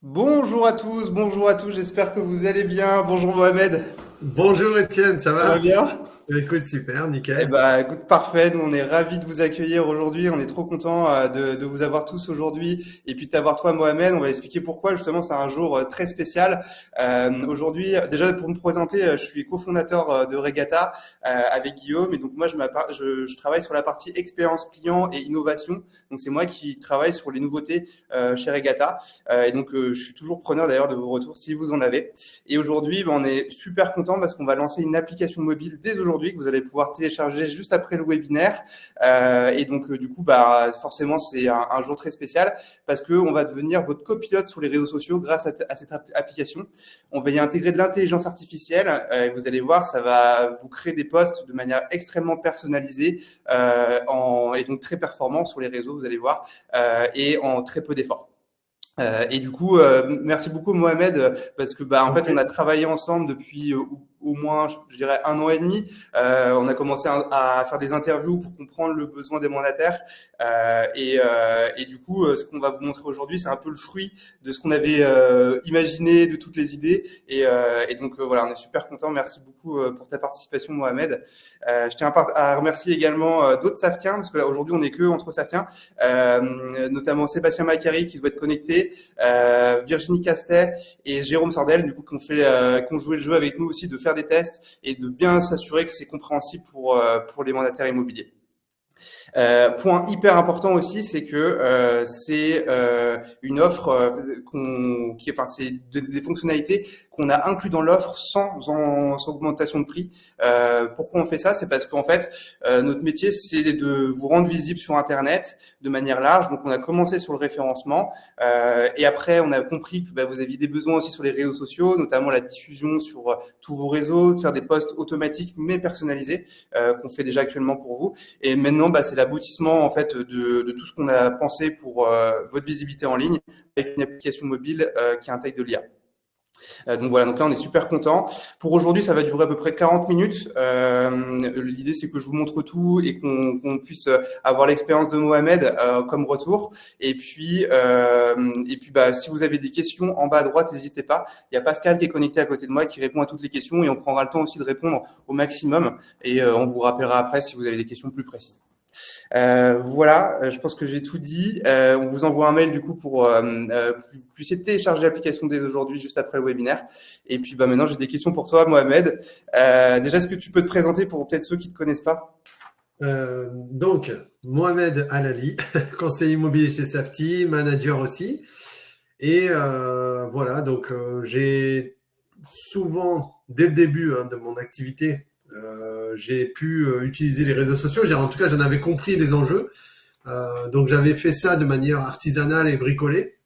Bonjour à tous, j'espère que vous allez bien. Bonjour Mohamed, Bonjour Étienne, ça ça va va? bien? Écoute, super, Eh nickel. ben, écoute, parfait. Nous, on est ravis de vous accueillir aujourd'hui. On est trop contents de vous avoir tous aujourd'hui et puis de t'avoir toi, Mohamed. On va expliquer pourquoi. Justement, c'est un jour très spécial. Aujourd'hui, déjà pour me présenter, je suis cofondateur de Regatta avec Guillaume. Et donc moi, je travaille sur la partie expérience client et innovation. Donc c'est moi qui travaille sur les nouveautés chez Regatta. Et donc je suis toujours preneur d'ailleurs de vos retours si vous en avez. Et aujourd'hui, ben, on est super content parce qu'on va lancer une application mobile dès aujourd'hui que vous allez pouvoir télécharger juste après le webinaire. Et donc, du coup, bah, forcément, c'est un jour très spécial parce que on va devenir votre copilote sur les réseaux sociaux grâce à cette application. On va y intégrer de l'intelligence artificielle. Et vous allez voir, ça va vous créer des posts de manière extrêmement personnalisée et donc très performant sur les réseaux, vous allez voir, et en très peu d'efforts. Et du coup, merci beaucoup Mohamed, parce que bah en En fait on fait, a travaillé ensemble depuis au moins, je dirais, un an et demi. On a commencé à faire des interviews pour comprendre le besoin des mandataires. Et du coup, ce qu'on va vous montrer aujourd'hui, c'est un peu le fruit de ce qu'on avait imaginé, de toutes les idées. Et donc voilà, on est super content. Merci beaucoup pour ta participation, Mohamed. Je tiens à remercier également d'autres Saftiens, parce que là aujourd'hui on n'est que entre Saftiens, notamment Sébastien Macari qui doit être connecté, Virginie Castet et Jérôme Sardel, du coup, qui ont joué le jeu avec nous aussi de faire des tests et de bien s'assurer que c'est compréhensible pour les mandataires immobiliers. Point hyper important aussi, c'est que c'est une offre enfin, c'est des fonctionnalités qu'on a inclus dans l'offre sans augmentation de prix. Pourquoi on fait ça? C'est parce qu'en fait, notre métier, c'est de vous rendre visible sur Internet de manière large. Donc, on a commencé sur le référencement et après, on a compris que bah, vous aviez des besoins aussi sur les réseaux sociaux, notamment la diffusion sur tous vos réseaux, de faire des posts automatiques mais personnalisés qu'on fait déjà actuellement pour vous. Et maintenant, bah, c'est l'aboutissement en fait de tout ce qu'on a pensé pour votre visibilité en ligne avec une application mobile qui intègre de l'IA. Donc voilà, donc là on est super content. Pour aujourd'hui, ça va durer à peu près 40 minutes. L'idée c'est que je vous montre tout et qu'on puisse avoir l'expérience de Mohamed comme retour. Et puis bah, si vous avez des questions en bas à droite, n'hésitez pas. Il y a Pascal qui est connecté à côté de moi qui répond à toutes les questions et on prendra le temps aussi de répondre au maximum. Et on vous rappellera après si vous avez des questions plus précises. Voilà, je pense que j'ai tout dit. On vous envoie un mail du coup pour que vous puissiez télécharger l'application dès aujourd'hui, juste après le webinaire. Et puis bah, maintenant, j'ai des questions pour toi, Mohamed. Déjà, est-ce que tu peux te présenter pour peut-être ceux qui ne te connaissent pas? donc, Mohamed Alali, conseiller immobilier chez Safety, manager aussi. Et voilà, donc j'ai souvent, dès le début de mon activité, j'ai pu utiliser les réseaux sociaux. En tout cas, j'en avais compris les enjeux. Donc, j'avais fait ça de manière artisanale et bricolée.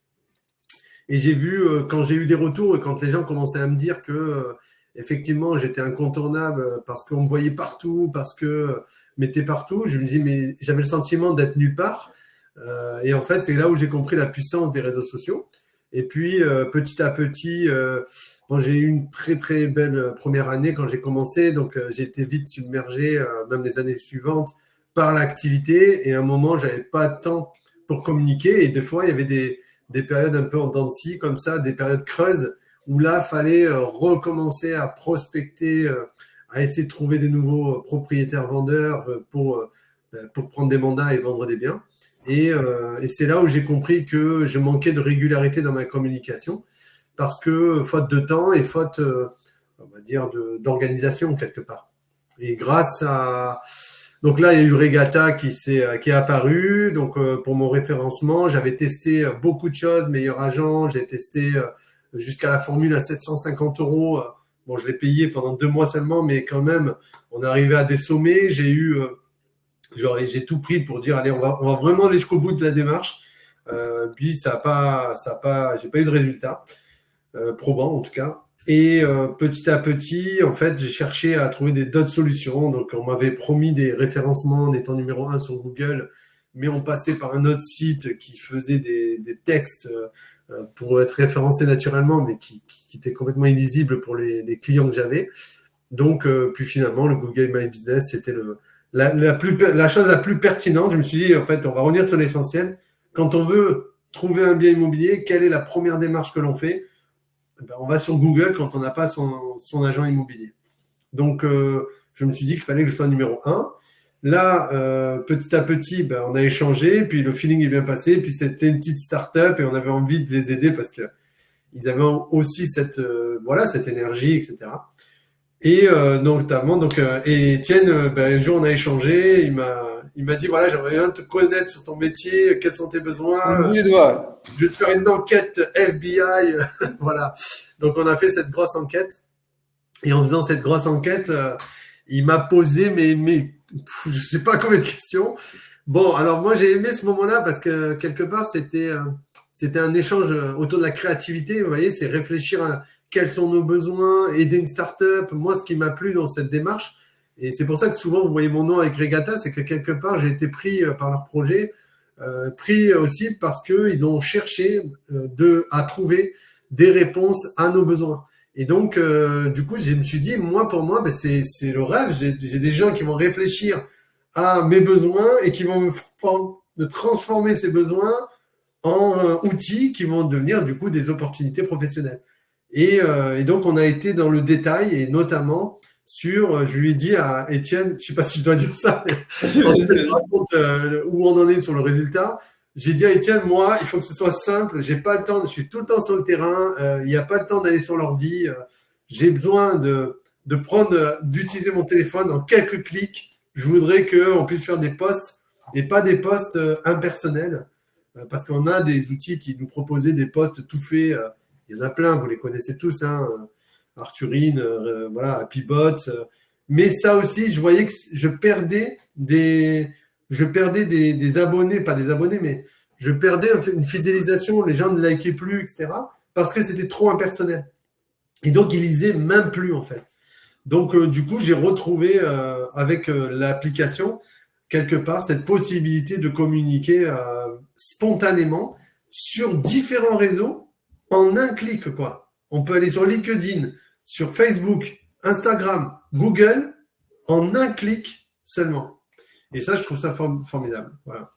Et j'ai vu, quand j'ai eu des retours et quand les gens commençaient à me dire que, effectivement, j'étais incontournable parce qu'on me voyait partout, parce que m'était partout, je me dis, mais j'avais le sentiment d'être nulle part. Et en fait, c'est là où j'ai compris la puissance des réseaux sociaux. Et puis, petit à petit, bon, j'ai eu une très, très belle première année quand j'ai commencé. Donc, j'ai été vite submergé, même les années suivantes, par l'activité. Et à un moment, j'avais pas de temps pour communiquer. Et des fois, il y avait des périodes un peu en dents de scie, comme ça, des périodes creuses, où là, fallait recommencer à prospecter, à essayer de trouver des nouveaux propriétaires vendeurs pour prendre des mandats et vendre des biens. Et c'est là où j'ai compris que je manquais de régularité dans ma communication, parce que faute de temps et faute, on va dire, d'organisation quelque part. Et grâce à, donc là, il y a eu Regatta qui est apparu. Donc pour mon référencement, j'avais testé beaucoup de choses, meilleur agent. J'ai testé jusqu'à la formule à 750 euros. Bon, je l'ai payé pendant 2 mois seulement, mais quand même, on est arrivé à des sommets. J'ai tout pris pour dire, allez, on va vraiment aller jusqu'au bout de la démarche. Puis j'ai pas eu de résultat probant en tout cas. Et petit à petit, en fait, j'ai cherché à trouver d'autres solutions. Donc, on m'avait promis des référencements en étant numéro un sur Google, mais on passait par un autre site qui faisait des textes pour être référencé naturellement, mais qui était complètement illisible pour les clients que j'avais. Donc, puis finalement, le Google My Business, c'était la chose la plus pertinente. Je me suis dit, en fait, on va revenir sur l'essentiel. Quand on veut trouver un bien immobilier, quelle est la première démarche que l'on fait? Ben, on va sur Google quand on n'a pas son agent immobilier. Donc, je me suis dit qu'il fallait que je sois numéro 1. Là, petit à petit, ben, on a échangé, puis le feeling est bien passé, puis c'était une petite start-up et on avait envie de les aider parce qu'ils avaient aussi cette énergie, etc. Et notamment, et Étienne, ben, un jour on a échangé, il m'a dit voilà, j'aimerais bien te connaître sur ton métier, quels sont tes On le besoins, bout des doigts. je vais te faire une enquête FBI, voilà. Donc on a fait cette grosse enquête, et en faisant cette grosse enquête, il m'a posé je sais pas combien de questions. Bon, alors moi j'ai aimé ce moment-là parce que quelque part c'était un échange autour de la créativité. Vous voyez, c'est réfléchir à quels sont nos besoins, aider une start-up. Moi, ce qui m'a plu dans cette démarche, et c'est pour ça que souvent vous voyez mon nom avec Regatta, c'est que quelque part j'ai été pris par leur projet, pris aussi parce qu'ils ont cherché à trouver des réponses à nos besoins. Et donc, du coup, je me suis dit, pour moi, ben, c'est le rêve. J'ai des gens qui vont réfléchir à mes besoins et qui vont me transformer ces besoins en outils qui vont devenir du coup des opportunités professionnelles. Et donc, on a été dans le détail et notamment je lui ai dit à Étienne, je sais pas si je dois dire ça, mais où on en est sur le résultat. J'ai dit à Étienne, moi, il faut que ce soit simple. J'ai pas le temps, je suis tout le temps sur le terrain. Il n'y a pas le temps d'aller sur l'ordi. J'ai besoin d'utiliser mon téléphone en quelques clics. Je voudrais qu'on puisse faire des posts et pas des posts impersonnels. Parce qu'on a des outils qui nous proposaient des posts tout faits. Il y en a plein, vous les connaissez tous, hein. Arthurine, voilà, Happybot. Mais ça aussi, je voyais que je perdais des abonnés, pas des abonnés, mais je perdais une fidélisation, les gens ne likaient plus, etc. Parce que c'était trop impersonnel. Et donc, ils lisaient même plus, en fait. Donc, du coup, j'ai retrouvé avec l'application, quelque part, cette possibilité de communiquer spontanément sur différents réseaux en un clic, quoi. On peut aller sur LinkedIn, sur Facebook, Instagram, Google, en un clic seulement. Et ça, je trouve ça formidable. Voilà.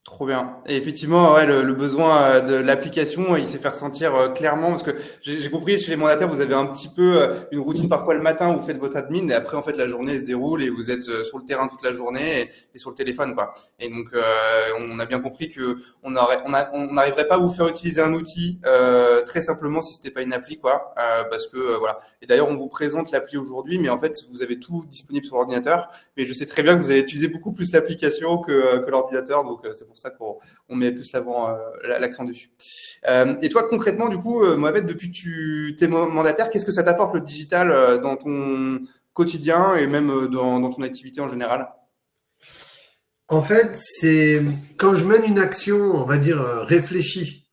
Trop bien. Et effectivement, ouais, le besoin de l'application, il s'est fait ressentir clairement parce que j'ai compris chez les mandataires, vous avez un petit peu une routine parfois le matin où vous faites votre admin et après en fait la journée se déroule et vous êtes sur le terrain toute la journée et sur le téléphone quoi. Et donc on a bien compris que on n'arriverait pas à vous faire utiliser un outil très simplement si c'était pas une appli quoi, parce que voilà. Et d'ailleurs on vous présente l'appli aujourd'hui, mais en fait vous avez tout disponible sur l'ordinateur. Mais je sais très bien que vous allez utiliser beaucoup plus l'application que l'ordinateur, donc c'est pour ça qu'on met plus l'accent dessus. Et toi, concrètement, du coup, Mohamed, depuis que tu es mandataire, qu'est-ce que ça t'apporte le digital dans ton quotidien et même dans ton activité en général? En fait, c'est quand je mène une action, on va dire réfléchie,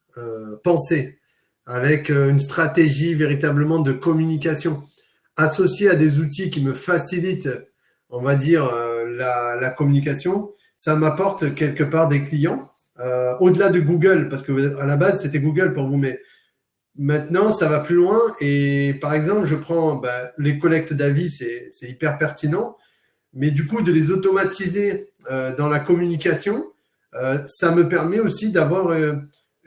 pensée, avec une stratégie véritablement de communication, associée à des outils qui me facilitent, on va dire, la communication, ça m'apporte quelque part des clients. Au-delà de Google, parce que à la base, c'était Google pour vous, mais maintenant, ça va plus loin. Et par exemple, je prends les collectes d'avis, c'est hyper pertinent. Mais du coup, de les automatiser dans la communication, ça me permet aussi d'avoir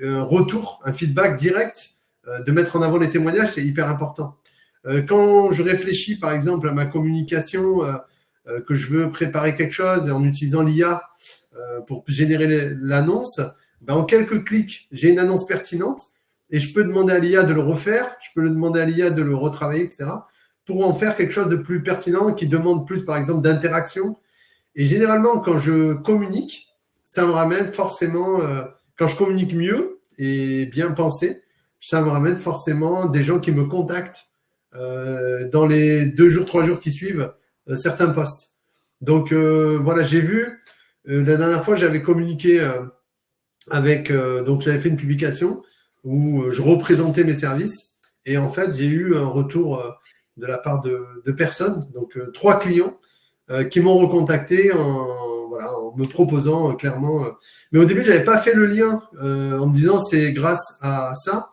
un retour, un feedback direct, de mettre en avant les témoignages, c'est hyper important. Quand je réfléchis, par exemple, à ma communication, que je veux préparer quelque chose en utilisant l'IA pour générer l'annonce, en quelques clics, j'ai une annonce pertinente et je peux demander à l'IA de le refaire, je peux le demander à l'IA de le retravailler, etc., pour en faire quelque chose de plus pertinent qui demande plus, par exemple, d'interaction. Et généralement, quand je communique, ça me ramène forcément, quand je communique mieux et bien pensé, ça me ramène forcément des gens qui me contactent dans les 2 jours, 3 jours qui suivent certains posts. Donc voilà, j'ai vu la dernière fois j'avais communiqué donc j'avais fait une publication où je représentais mes services et en fait j'ai eu un retour de la part de personnes, donc 3 clients qui m'ont recontacté en me proposant clairement. Mais au début j'avais pas fait le lien en me disant c'est grâce à ça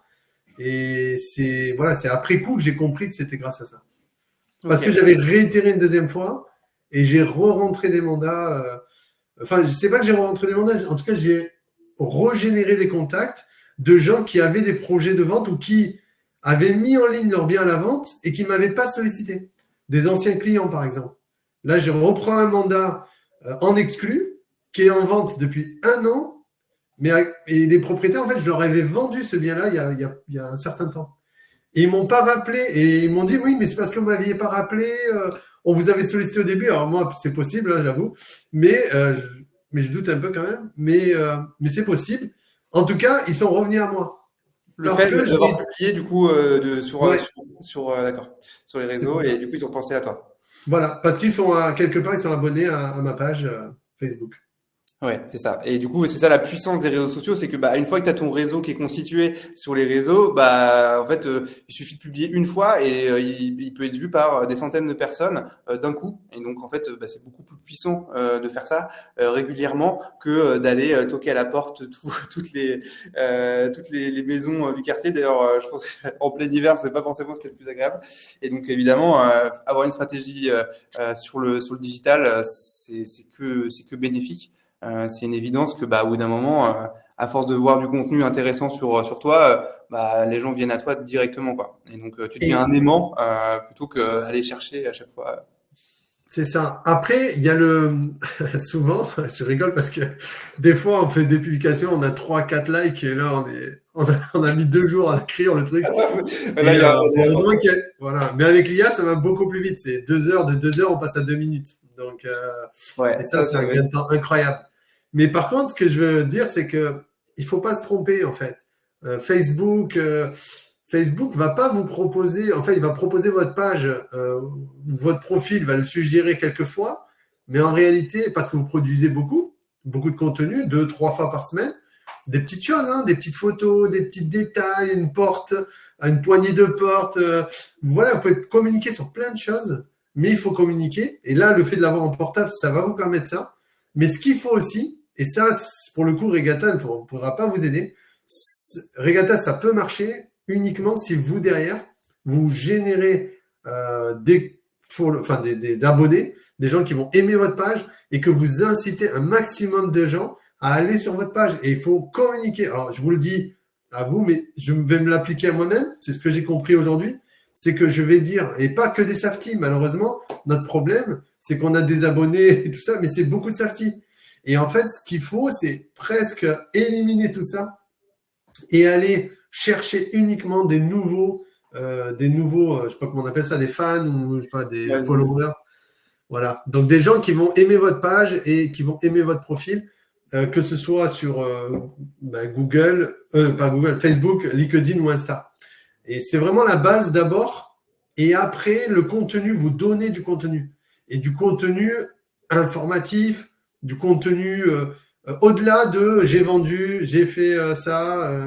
et c'est après coup que j'ai compris que c'était grâce à ça. Parce que j'avais réitéré une deuxième fois et j'ai re-rentré des mandats. Enfin, je sais pas que j'ai re-rentré des mandats. En tout cas, j'ai régénéré des contacts de gens qui avaient des projets de vente ou qui avaient mis en ligne leur bien à la vente et qui ne m'avaient pas sollicité. Des anciens clients, par exemple. Là, je reprends un mandat en exclu qui est en vente depuis 1 an. Et les propriétaires, en fait, je leur avais vendu ce bien-là il y a un certain temps. Et ils m'ont pas rappelé et ils m'ont dit oui, mais c'est parce que vous m'aviez pas rappelé. On vous avait sollicité au début. Alors moi, c'est possible, hein, j'avoue, mais je doute un peu quand même. Mais c'est possible. En tout cas, ils sont revenus à moi. Le fait d'avoir publié du coup d'accord, sur les réseaux et du coup ils ont pensé à toi. Voilà, parce qu'ils sont quelque part, ils sont abonnés à ma page Facebook. Ouais, c'est ça. Et du coup, c'est ça la puissance des réseaux sociaux, c'est que une fois que tu as ton réseau qui est constitué sur les réseaux, en fait, il suffit de publier une fois et il peut être vu par des centaines de personnes d'un coup. Et donc, en fait, c'est beaucoup plus puissant de faire ça régulièrement que d'aller toquer à la porte toutes les maisons du quartier. D'ailleurs, je pense qu'en plein hiver, c'est pas forcément ce qui est le plus agréable. Et donc, évidemment, avoir une stratégie sur le digital, c'est que bénéfique. C'est une évidence que au bout d'un moment, à force de voir du contenu intéressant sur toi, les gens viennent à toi directement, quoi. Et donc tu deviens un aimant plutôt qu'aller chercher à chaque fois. C'est ça. Après, il y a souvent, je rigole parce que des fois on fait des publications, on a 3-4 likes et là on a mis 2 jours à écrire le truc. Voilà. Mais avec l'IA, ça va beaucoup plus vite. C'est 2 heures, de 2 heures, on passe à 2 minutes. Donc, et ça, c'est un gain de temps incroyable. Mais par contre, ce que je veux dire, c'est que il faut pas se tromper, en fait. Facebook va pas vous proposer, en fait, il va proposer votre page, votre profil, va le suggérer quelquefois, mais en réalité, parce que vous produisez beaucoup de contenu, 2-3 fois par semaine, des petites choses, hein, des petites photos, des petits détails, une porte, une poignée de porte, voilà, vous pouvez communiquer sur plein de choses, mais il faut communiquer. Et là, le fait de l'avoir en portable, ça va vous permettre ça. Mais ce qu'il faut aussi, et ça, pour le coup, Regatta ne pourra pas vous aider. Regatta, ça peut marcher uniquement si vous, derrière, vous générez des abonnés, des gens qui vont aimer votre page et que vous incitez un maximum de gens à aller sur votre page. Et il faut communiquer. Alors, je vous le dis à vous, mais je vais me l'appliquer à moi-même. C'est ce que j'ai compris aujourd'hui. C'est que je vais dire, et pas que des safety, malheureusement, notre problème, c'est qu'on a des abonnés et tout ça, mais c'est beaucoup de safety. Et en fait, ce qu'il faut, c'est presque éliminer tout ça et aller chercher uniquement des nouveaux, je sais pas comment on appelle ça, des fans ou je sais pas, des followers. Voilà. Donc des gens qui vont aimer votre page et qui vont aimer votre profil, que ce soit sur Facebook, LinkedIn ou Insta. Et c'est vraiment la base d'abord. Et après, le contenu, vous donnez du contenu. Et du contenu informatif, du contenu au-delà de j'ai vendu, j'ai fait ça,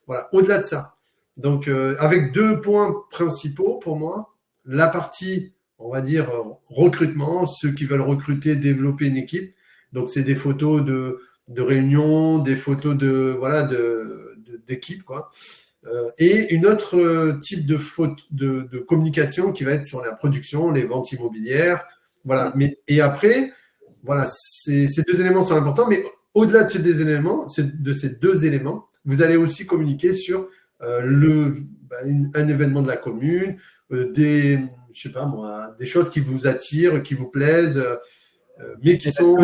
voilà, au-delà de ça. Donc, avec 2 points principaux pour moi. La partie, on va dire, recrutement, ceux qui veulent recruter, développer une équipe. Donc, c'est des photos de réunions, des photos d'équipe, quoi. Et une autre type de communication qui va être sur la production, les ventes immobilières. Voilà. Et après, voilà, ces 2 éléments sont importants, mais au-delà de ces deux éléments, vous allez aussi communiquer sur un événement de la commune, je sais pas moi, des choses qui vous attirent, qui vous plaisent, mais qui sont…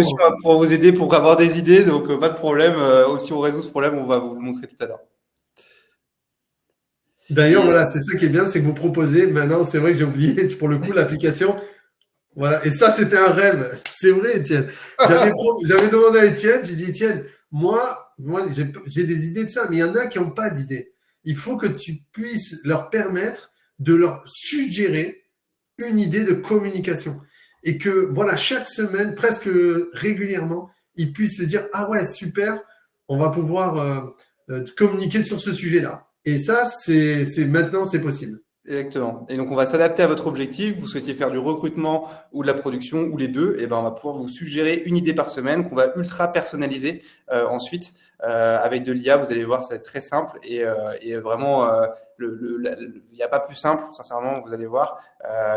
Pour vous aider, pour avoir des idées, donc pas de problème. Aussi on résout ce problème, on va vous le montrer tout à l'heure. D'ailleurs, voilà, c'est ça qui est bien, c'est que vous proposez, maintenant, c'est vrai que j'ai oublié, pour le coup, l'application. Voilà, et ça, c'était un rêve. C'est vrai, Étienne. J'avais demandé à Étienne, j'ai dit, Étienne, moi j'ai des idées de ça, mais il y en a qui n'ont pas d'idées. Il faut que tu puisses leur permettre de leur suggérer une idée de communication. Et que, voilà, chaque semaine, presque régulièrement, ils puissent se dire, ah ouais, super, on va pouvoir communiquer sur ce sujet-là. Et ça, maintenant, c'est possible. Exactement. Et donc, on va s'adapter à votre objectif. Vous souhaitiez faire du recrutement ou de la production ou les deux, et on va pouvoir vous suggérer une idée par semaine qu'on va ultra personnaliser ensuite avec de l'IA. Vous allez voir, ça va être très simple et vraiment il n'y a pas plus simple, sincèrement, vous allez voir.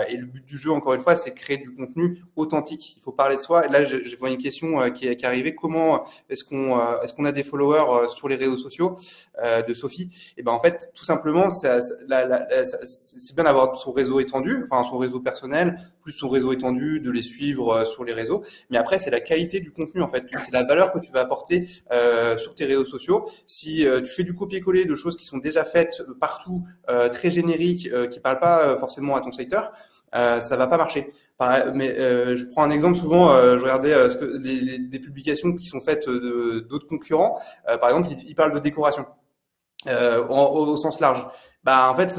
Et le but du jeu, encore une fois, c'est créer du contenu authentique. Il faut parler de soi. Et là, je vois une question qui est arrivée. Comment est-ce qu'on a des followers sur les réseaux sociaux de Sophie? Et ben en fait, tout simplement, c'est bien d'avoir son réseau étendu, enfin son réseau personnel, plus son réseau étendu, de les suivre sur les réseaux. Mais après, c'est la qualité du contenu en fait. C'est la valeur que tu vas apporter sur tes réseaux sociaux. Si tu fais du copier-coller de choses qui sont déjà faites partout, très génériques, qui parlent pas forcément à ton secteur, ça va pas marcher. Mais je prends un exemple souvent. Je regardais des publications qui sont faites d'autres concurrents. Par exemple, ils parlent de décoration au sens large. Bah en fait,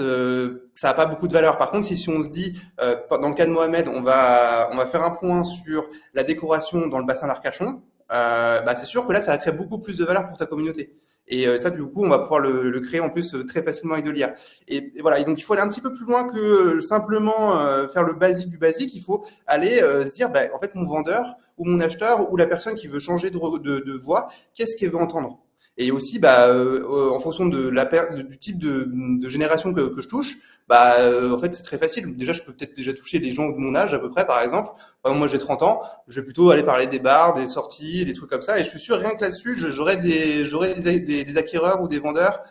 ça a pas beaucoup de valeur. Par contre, si on se dit, dans le cas de Mohamed, on va faire un point sur la décoration dans le bassin d'Arcachon, bah c'est sûr que là, ça va créer beaucoup plus de valeur pour ta communauté. Et ça, du coup, on va pouvoir le créer en plus très facilement avec de l'IA. Et voilà. Et donc, il faut aller un petit peu plus loin que simplement faire le basique du basique. Il faut aller se dire, bah, en fait, mon vendeur ou mon acheteur ou la personne qui veut changer de voix, qu'est-ce qu'elle veut entendre? Et aussi, bah, en fonction de du type de génération que je touche, bah, en fait, c'est très facile. Déjà, je peux peut-être déjà toucher des gens de mon âge à peu près, par exemple. Par exemple, moi, j'ai 30 ans. Je vais plutôt aller parler des bars, des sorties, des trucs comme ça. Et je suis sûr, rien que là-dessus, j'aurai des acquéreurs ou des vendeurs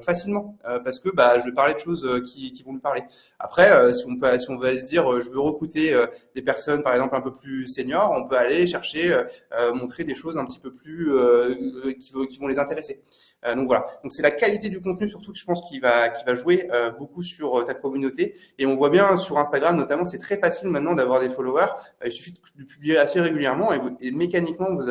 facilement, parce que bah, je vais parler de choses qui vont me parler. Après, si on veut aller se dire, je veux recruter des personnes, par exemple, un peu plus seniors, on peut aller chercher montrer des choses un petit peu plus qui vont les intéresser. Donc voilà. Donc c'est la qualité du contenu surtout que je pense qui va jouer beaucoup sur ta communauté. Et on voit bien sur Instagram notamment, c'est très facile maintenant d'avoir des followers. Il suffit de publier assez régulièrement et mécaniquement vous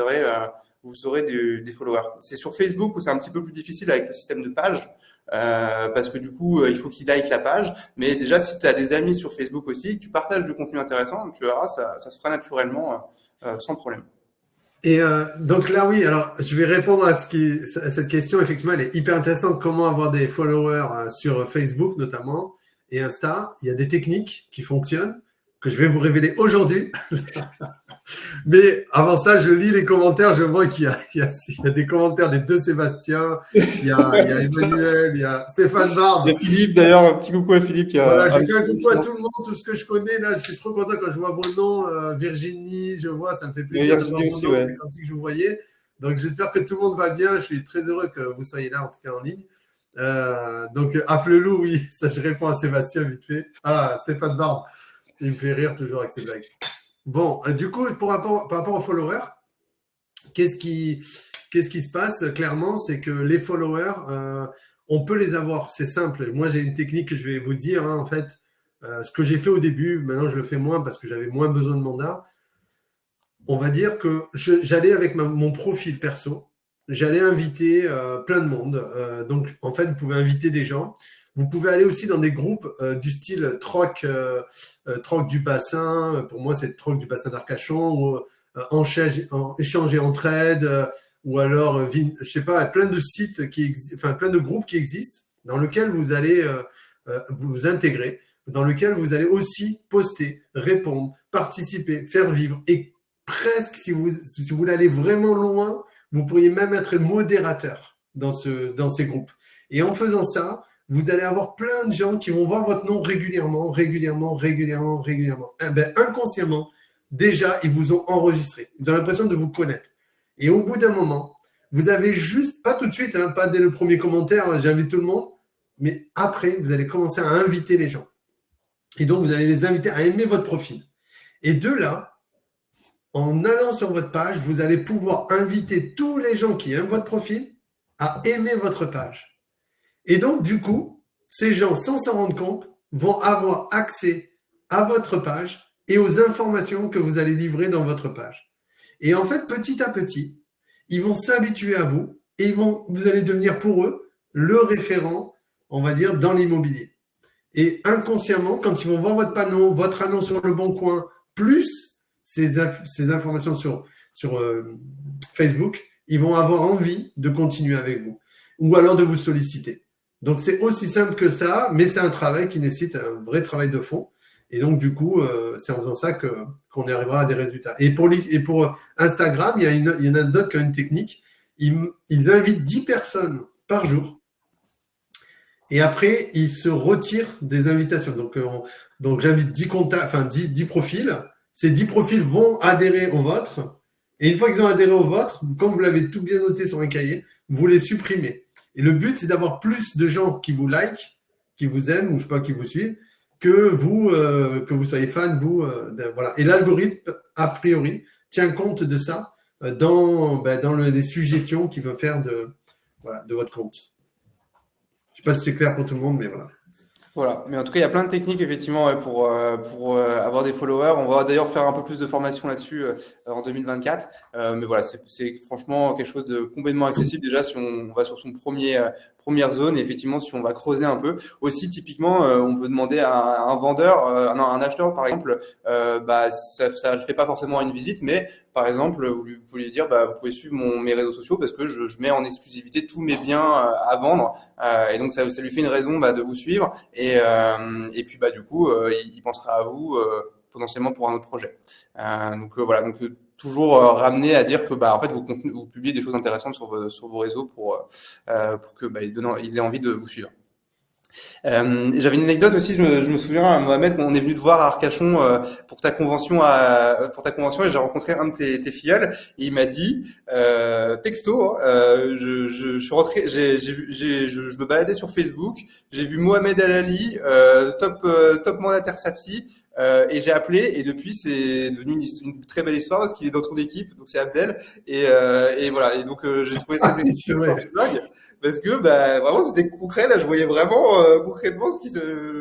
aurez des followers. C'est sur Facebook où c'est un petit peu plus difficile avec le système de page. Parce que du coup, il faut qu'ils like la page. Mais déjà, si tu as des amis sur Facebook aussi, tu partages du contenu intéressant, tu verras, ça se fera naturellement sans problème. Et donc là, oui, alors je vais répondre à cette question. Effectivement, elle est hyper intéressante. Comment avoir des followers sur Facebook notamment et Insta. Il y a des techniques qui fonctionnent que je vais vous révéler aujourd'hui. Mais avant ça, je lis les commentaires. Je vois qu'il y a des commentaires des deux Sébastien. Il y a Emmanuel, il y a Stéphane Barbe. Il y a Philippe d'ailleurs. Un petit coucou à Philippe. Voilà, j'ai fait un coucou à tout le monde, tout ce que je connais. Là, je suis trop content quand je vois vos noms. Virginie, je vois, ça me fait plaisir de voir vos noms. C'est comme si je vous voyais. Donc, j'espère que tout le monde va bien. Je suis très heureux que vous soyez là, en tout cas en ligne. Donc, Afflelou, oui, ça, je réponds à Sébastien vite fait. Ah, Stéphane Barbe. Il me fait rire toujours avec ses blagues. Bon, du coup, par rapport aux followers, qu'est-ce qui se passe clairement? C'est que les followers, on peut les avoir, c'est simple. Moi, j'ai une technique que je vais vous dire. En fait, ce que j'ai fait au début, maintenant je le fais moins parce que j'avais moins besoin de mandat. On va dire que j'allais avec mon profil perso, j'allais inviter plein de monde. Donc, en fait, vous pouvez inviter des gens. Vous pouvez aller aussi dans des groupes du style Troc du bassin. Pour moi, c'est Troc du bassin d'Arcachon ou échanger entraide ou alors, je sais pas, plein de sites plein de groupes qui existent dans lesquels vous allez vous intégrer, dans lesquels vous allez aussi poster, répondre, participer, faire vivre. Et presque, si vous voulez aller vraiment loin, vous pourriez même être modérateur dans ces groupes. Et en faisant ça, vous allez avoir plein de gens qui vont voir votre nom régulièrement. Inconsciemment, déjà, ils vous ont enregistré. Ils ont l'impression de vous connaître. Et au bout d'un moment, vous avez juste, pas tout de suite, pas dès le premier commentaire, j'invite tout le monde, mais après, vous allez commencer à inviter les gens. Et donc, vous allez les inviter à aimer votre profil. Et de là, en allant sur votre page, vous allez pouvoir inviter tous les gens qui aiment votre profil à aimer votre page. Et donc, du coup, ces gens, sans s'en rendre compte, vont avoir accès à votre page et aux informations que vous allez livrer dans votre page. Et en fait, petit à petit, ils vont s'habituer à vous et vous allez devenir pour eux le référent, on va dire, dans l'immobilier. Et inconsciemment, quand ils vont voir votre panneau, votre annonce sur Le Bon Coin, plus ces informations sur Facebook, ils vont avoir envie de continuer avec vous ou alors de vous solliciter. Donc, c'est aussi simple que ça, mais c'est un travail qui nécessite un vrai travail de fond. Et donc, du coup, c'est en faisant ça qu'on arrivera à des résultats. Et pour Instagram, il y en a d'autres qui ont une technique. Ils invitent 10 personnes par jour. Et après, il se retire des invitations. Donc j'invite 10 contacts, enfin 10 profils. Ces 10 profils vont adhérer au vôtre. Et une fois qu'ils ont adhéré au vôtre, comme vous l'avez tout bien noté sur un cahier, vous les supprimez. Et le but, c'est d'avoir plus de gens qui vous like, qui vous aiment, ou je sais pas, qui vous suivent, que vous soyez fan, vous. Voilà. Et l'algorithme, a priori, tient compte de ça dans les suggestions qu'il veut faire de votre compte. Je sais pas si c'est clair pour tout le monde, mais voilà. Voilà, mais en tout cas, il y a plein de techniques effectivement ouais, pour avoir des followers. On va d'ailleurs faire un peu plus de formation là-dessus en 2024. Mais voilà, c'est franchement quelque chose de complètement accessible déjà si on va sur son première zone. Et effectivement, si on va creuser un peu. Aussi, typiquement, on peut demander à un vendeur, non, un acheteur par exemple, ça ne fait pas forcément une visite, mais par exemple, vous pouvez lui dire, vous pouvez suivre mes réseaux sociaux parce que je mets en exclusivité tous mes biens à vendre. Et donc, ça lui fait une raison de vous suivre. Et puis, du coup, il pensera à vous potentiellement pour un autre projet. Voilà, donc toujours ramener à dire que en fait, vous publiez des choses intéressantes sur vos réseaux pour que ils aient envie de vous suivre. J'avais une anecdote aussi, je me souviens, Mohamed, quand on est venu te voir à Arcachon pour ta convention et j'ai rencontré un de tes filleuls et il m'a dit texto, je suis rentré, je me baladais sur Facebook, j'ai vu Mohamed Alali, top mandataire Safti. Et j'ai appelé et depuis c'est devenu une très belle histoire parce qu'il est dans ton équipe, donc c'est Abdel et voilà, et donc j'ai trouvé ça C'est vrai. dans ce blog parce que vraiment c'était concret. Là je voyais vraiment concrètement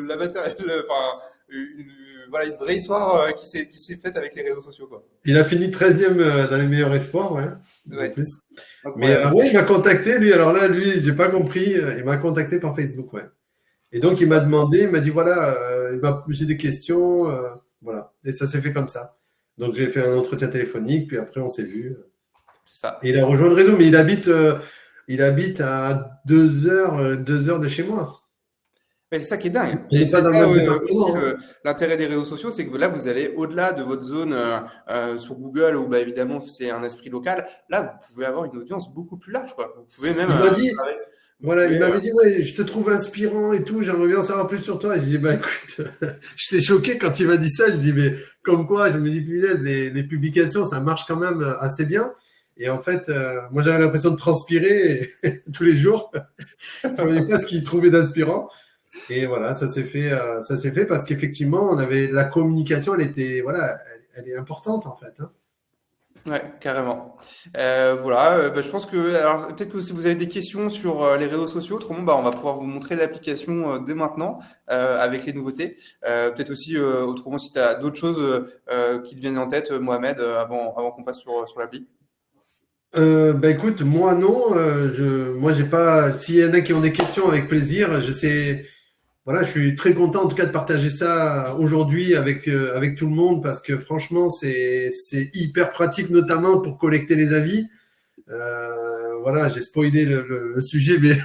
la matériel, enfin une vraie histoire qui s'est faite avec les réseaux sociaux quoi. Il a fini 13e dans les meilleurs espoirs, ouais. Ouais. En plus. Mais Incroyable. ouais, il m'a contacté, lui. Alors là, lui, j'ai pas compris. Il m'a contacté par Facebook, ouais. Et donc, il m'a demandé, il m'a dit, voilà, j'ai des questions, voilà. Et ça s'est fait comme ça. Donc, j'ai fait un entretien téléphonique, puis après, on s'est vu. C'est ça. Et il a rejoint le réseau, mais il habite à 2 heures de chez moi. Mais c'est ça qui est dingue. Il Et n'est pas c'est dans ça le même aussi département, hein. l'intérêt des réseaux sociaux, c'est que là, vous allez au-delà de votre zone sur Google, où évidemment c'est un esprit local. Là, vous pouvez avoir une audience beaucoup plus large, quoi. Vous pouvez même Il m'a dit, vous voilà, il pouvez, m'avait dit, ouais, je te trouve inspirant et tout, j'aimerais bien en savoir plus sur toi. Et je dis, écoute, j'étais choqué quand il m'a dit ça. Je dis, mais comme quoi, je me dis, punaise, les publications, ça marche quand même assez bien. Et en fait, moi, j'avais l'impression de transpirer tous les jours. Je ne savais pas ce qu'il trouvait d'inspirant. Et voilà, ça s'est fait parce qu'effectivement, on avait la communication, elle est importante en fait, hein. Ouais, carrément. Je pense que, alors peut-être que si vous avez des questions sur les réseaux sociaux, autrement, on va pouvoir vous montrer l'application dès maintenant avec les nouveautés. Peut-être aussi, autrement, si tu as d'autres choses qui te viennent en tête, Mohamed, avant qu'on passe sur l'appli. Écoute, moi non, moi j'ai pas. S'il y en a qui ont des questions, avec plaisir. Voilà, je suis très content en tout cas de partager ça aujourd'hui avec tout le monde parce que franchement c'est hyper pratique notamment pour collecter les avis. Voilà, j'ai spoilé le sujet, mais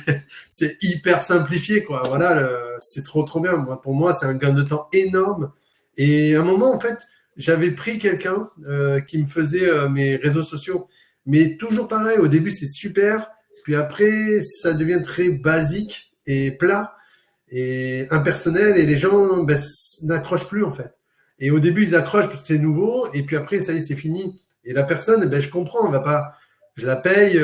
c'est hyper simplifié quoi. Voilà, c'est trop bien. Pour moi, c'est un gain de temps énorme. Et à un moment en fait, j'avais pris quelqu'un qui me faisait mes réseaux sociaux, mais toujours pareil. Au début, c'est super, puis après, ça devient très basique et plat et impersonnel et les gens n'accrochent plus en fait. Et au début, ils accrochent parce que c'est nouveau et puis après, ça y est, c'est fini. Et la personne, je comprends, je la paye,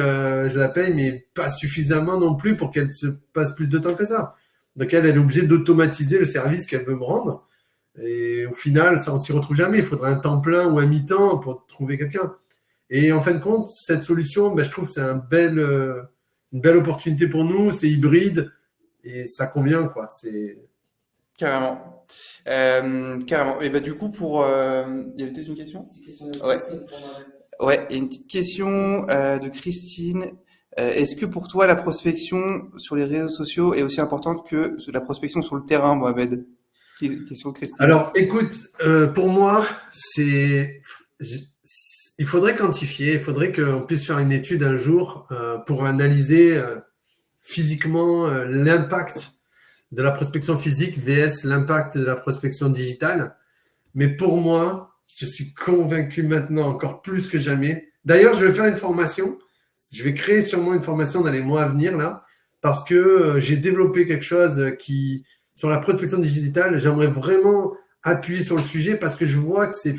mais pas suffisamment non plus pour qu'elle se passe plus de temps que ça. Donc elle est obligée d'automatiser le service qu'elle veut me rendre. Et au final, ça, on s'y retrouve jamais. Il faudrait un temps plein ou un mi-temps pour trouver quelqu'un. Et en fin de compte, cette solution, je trouve que c'est une belle opportunité pour nous. C'est hybride. Et ça convient, quoi. Carrément. Carrément. Et du coup, il y avait peut-être une question? Ouais. Ouais, et une petite question de Christine. Est-ce que pour toi, la prospection sur les réseaux sociaux est aussi importante que la prospection sur le terrain, Mohamed? Question de Christine. Alors, écoute, pour moi, il faudrait quantifier, il faudrait qu'on puisse faire une étude un jour pour analyser physiquement l'impact de la prospection physique vs l'impact de la prospection digitale. Mais pour moi, je suis convaincu maintenant encore plus que jamais. D'ailleurs, je vais faire une formation. Je vais créer sûrement une formation dans les mois à venir là parce que j'ai développé quelque chose qui, sur la prospection digitale, j'aimerais vraiment appuyer sur le sujet parce que je vois que c'est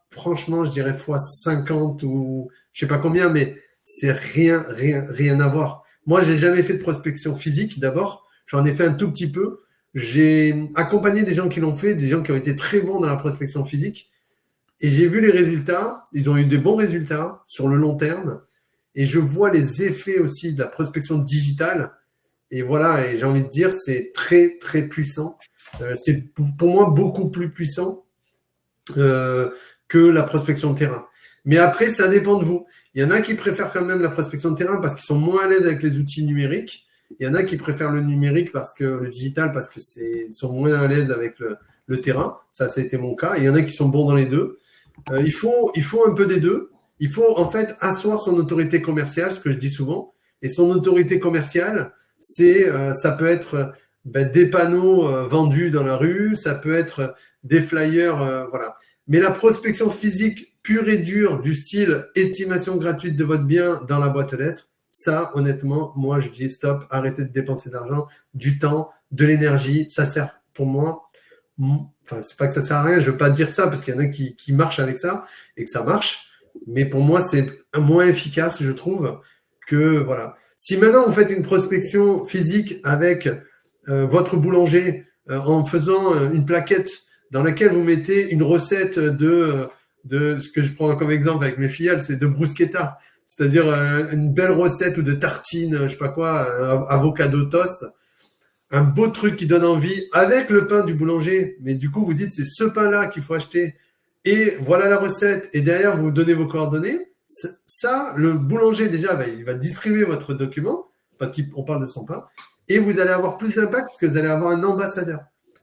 franchement, je dirais fois 50 ou je sais pas combien, mais c'est rien à voir. Moi, j'ai jamais fait de prospection physique d'abord. J'en ai fait un tout petit peu. J'ai accompagné des gens qui l'ont fait, des gens qui ont été très bons dans la prospection physique. Et j'ai vu les résultats. Ils ont eu des bons résultats sur le long terme. Et je vois les effets aussi de la prospection digitale. Et voilà, et j'ai envie de dire, c'est très puissant. C'est pour moi beaucoup plus puissant que la prospection de terrain. Mais après, ça dépend de vous. Il y en a qui préfèrent quand même la prospection de terrain parce qu'ils sont moins à l'aise avec les outils numériques. Il y en a qui préfèrent le numérique parce que le digital parce que ils sont moins à l'aise avec le terrain. Ça a été mon cas. Et il y en a qui sont bons dans les deux. Il faut un peu des deux. Il faut en fait asseoir son autorité commerciale, ce que je dis souvent. Et son autorité commerciale, ça peut être des panneaux vendus dans la rue, ça peut être des flyers, voilà. Mais la prospection physique pure et dure du style estimation gratuite de votre bien dans la boîte aux lettres, ça, honnêtement, moi, je dis stop, arrêtez de dépenser de l'argent, du temps, de l'énergie. Ça sert pour moi. Enfin, c'est pas que ça sert à rien, je veux pas dire ça parce qu'il y en a qui marchent avec ça et que ça marche. Mais pour moi, c'est moins efficace, je trouve, que voilà. Si maintenant vous faites une prospection physique avec votre boulanger en faisant une plaquette dans laquelle vous mettez une recette de ce que je prends comme exemple avec mes filleuls, c'est de bruschetta, c'est-à-dire une belle recette ou de tartine, je sais pas quoi, avocado toast, un beau truc qui donne envie avec le pain du boulanger. Mais du coup, vous dites c'est ce pain-là qu'il faut acheter et voilà la recette. Et derrière, vous donnez vos coordonnées. Ça, le boulanger déjà, il va distribuer votre document parce qu'on parle de son pain et vous allez avoir plus d'impact parce que vous allez avoir un ambassadeur.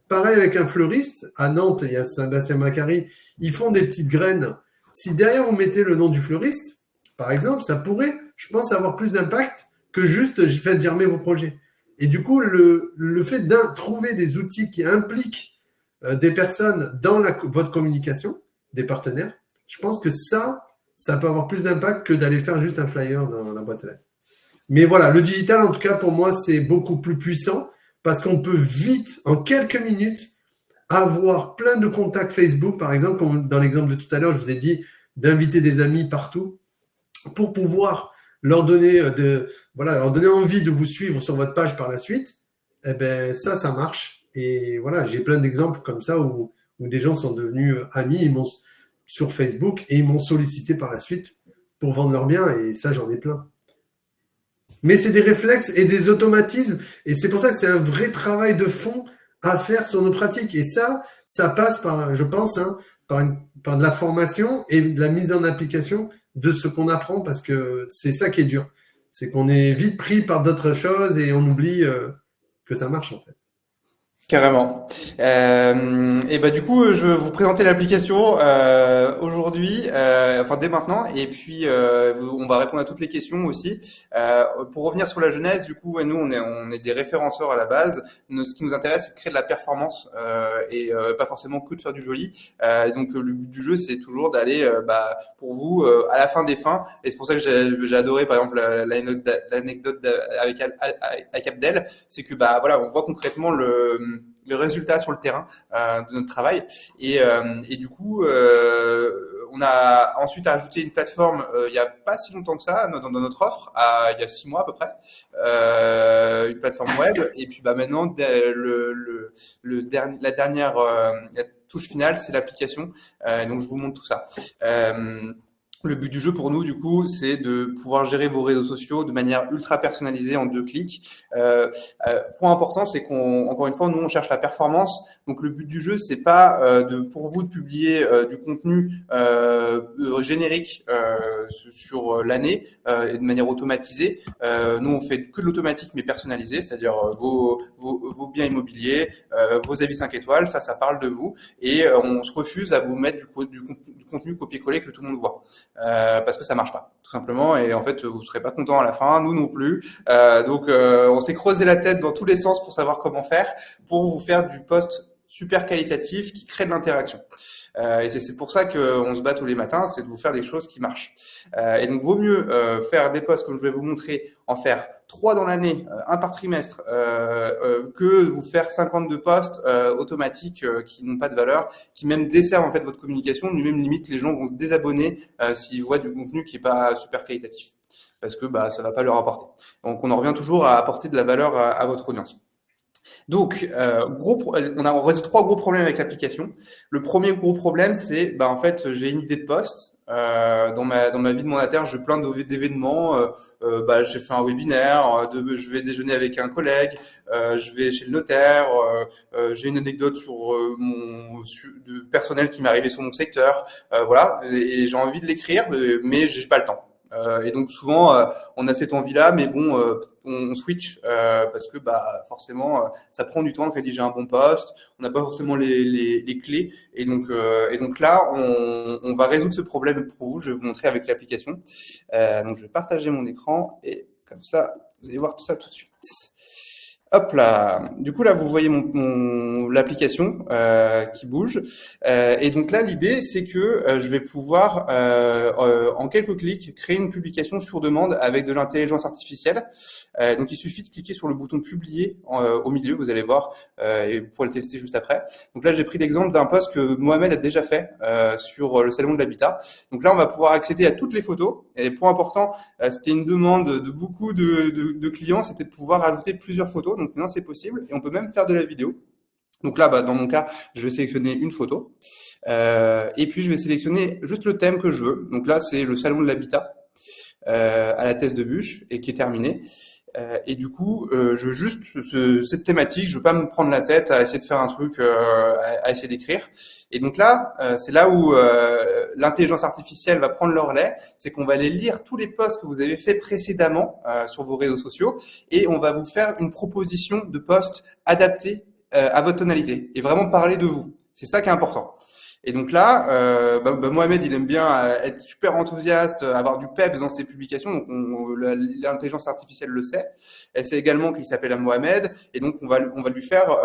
Pareil avec un fleuriste. À Nantes, il y a Sébastien Macari. Ils font des petites graines. Si derrière vous mettez le nom du fleuriste, par exemple, ça pourrait, je pense, avoir plus d'impact que juste faites germer vos projets. Et du coup, le fait de trouver des outils qui impliquent des personnes dans votre communication, des partenaires, je pense que ça peut avoir plus d'impact que d'aller faire juste un flyer dans la boîte aux lettres. Mais voilà, le digital, en tout cas, pour moi, c'est beaucoup plus puissant parce qu'on peut vite, en quelques minutes, avoir plein de contacts Facebook, par exemple, comme dans l'exemple de tout à l'heure, je vous ai dit d'inviter des amis partout pour pouvoir leur donner leur donner envie de vous suivre sur votre page par la suite. Eh ben ça marche. Et voilà, j'ai plein d'exemples comme ça où des gens sont devenus amis sur Facebook et ils m'ont sollicité par la suite pour vendre leurs biens. Et ça, j'en ai plein. Mais c'est des réflexes et des automatismes. Et c'est pour ça que c'est un vrai travail de fond à faire sur nos pratiques. Et ça passe par, je pense, par de la formation et de la mise en application de ce qu'on apprend parce que c'est ça qui est dur. C'est qu'on est vite pris par d'autres choses et on oublie que ça marche en fait. Carrément. Et bah du coup, je vais vous présenter l'application aujourd'hui, enfin dès maintenant, et puis on va répondre à toutes les questions aussi. Pour revenir sur la genèse, du coup, nous on est des référenceurs à la base. Ce qui nous intéresse, c'est de créer de la performance et pas forcément que de faire du joli. Donc le but du jeu, c'est toujours d'aller, pour vous, à la fin des fins. Et c'est pour ça que j'ai adoré, par exemple, l'anecdote avec Abdel, c'est que voilà, on voit concrètement le résultat sur le terrain de notre travail et du coup on a ensuite ajouté une plateforme il y a pas si longtemps que ça dans notre offre il y a 6 mois à peu près une plateforme web et puis maintenant la dernière la touche finale c'est l'application donc je vous montre tout ça. Le but du jeu pour nous, du coup, c'est de pouvoir gérer vos réseaux sociaux de manière ultra personnalisée en 2 clics. Point important, c'est encore une fois, nous on cherche la performance. Donc le but du jeu, c'est pas pour vous de publier du contenu générique sur l'année et de manière automatisée. Nous on fait que de l'automatique mais personnalisé, c'est-à-dire vos biens immobiliers, vos avis 5 étoiles, ça parle de vous et on se refuse à vous mettre du contenu copier-coller que tout le monde voit. Parce que ça marche pas, tout simplement, et en fait vous serez pas content à la fin, nous non plus. Donc on s'est creusé la tête dans tous les sens pour savoir comment faire pour vous faire du post super qualitatif, qui crée de l'interaction. Et c'est pour ça qu'on se bat tous les matins, c'est de vous faire des choses qui marchent. Et donc, vaut mieux faire des posts, comme je vais vous montrer, en faire 3 dans l'année, un par trimestre, que vous faire 52 posts automatiques qui n'ont pas de valeur, qui même desservent en fait votre communication. Même limite, les gens vont se désabonner s'ils voient du contenu qui est pas super qualitatif, parce que ça va pas leur apporter. Donc, on en revient toujours à apporter de la valeur à votre audience. Donc, on résout 3 gros problèmes avec l'application. Le premier gros problème, c'est, en fait, j'ai une idée de poste. Dans ma vie de mandataire, j'ai plein d'événements. J'ai fait un webinaire, je vais déjeuner avec un collègue, je vais chez le notaire, j'ai une anecdote sur de personnel qui m'est arrivé sur mon secteur, voilà. Et j'ai envie de l'écrire, mais j'ai pas le temps. Et donc souvent on a cette envie-là, mais bon, on switch parce que forcément ça prend du temps de rédiger un bon post. On n'a pas forcément les clés, et donc là on va résoudre ce problème pour vous. Je vais vous montrer avec l'application. Donc je vais partager mon écran et comme ça vous allez voir tout ça tout de suite. Hop là. Du coup là vous voyez l'application qui bouge, et donc là l'idée c'est que je vais pouvoir en quelques clics créer une publication sur demande avec de l'intelligence artificielle. Donc il suffit de cliquer sur le bouton publier au milieu, vous allez voir, et vous pourrez le tester juste après. Donc là j'ai pris l'exemple d'un post que Mohamed a déjà fait sur le salon de l'habitat. Donc là on va pouvoir accéder à toutes les photos, et le point important, c'était une demande de beaucoup de clients, c'était de pouvoir ajouter plusieurs photos. Donc maintenant c'est possible, et on peut même faire de la vidéo. Donc là, dans mon cas, je vais sélectionner une photo, et puis je vais sélectionner juste le thème que je veux. Donc là, c'est le salon de l'habitat à la Thèse de Buch, et qui est terminé. Et du coup, je veux juste cette thématique. Je veux pas me prendre la tête à essayer de faire un truc, à essayer d'écrire. Et donc là, c'est là où l'intelligence artificielle va prendre le relais. C'est qu'on va aller lire tous les posts que vous avez fait précédemment sur vos réseaux sociaux, et on va vous faire une proposition de posts adaptés à votre tonalité, et vraiment parler de vous. C'est ça qui est important. Et donc là, Mohamed, il aime bien être super enthousiaste, avoir du peps dans ses publications. Donc l'intelligence artificielle le sait. Elle sait également qu'il s'appelle Mohamed, et donc on va lui faire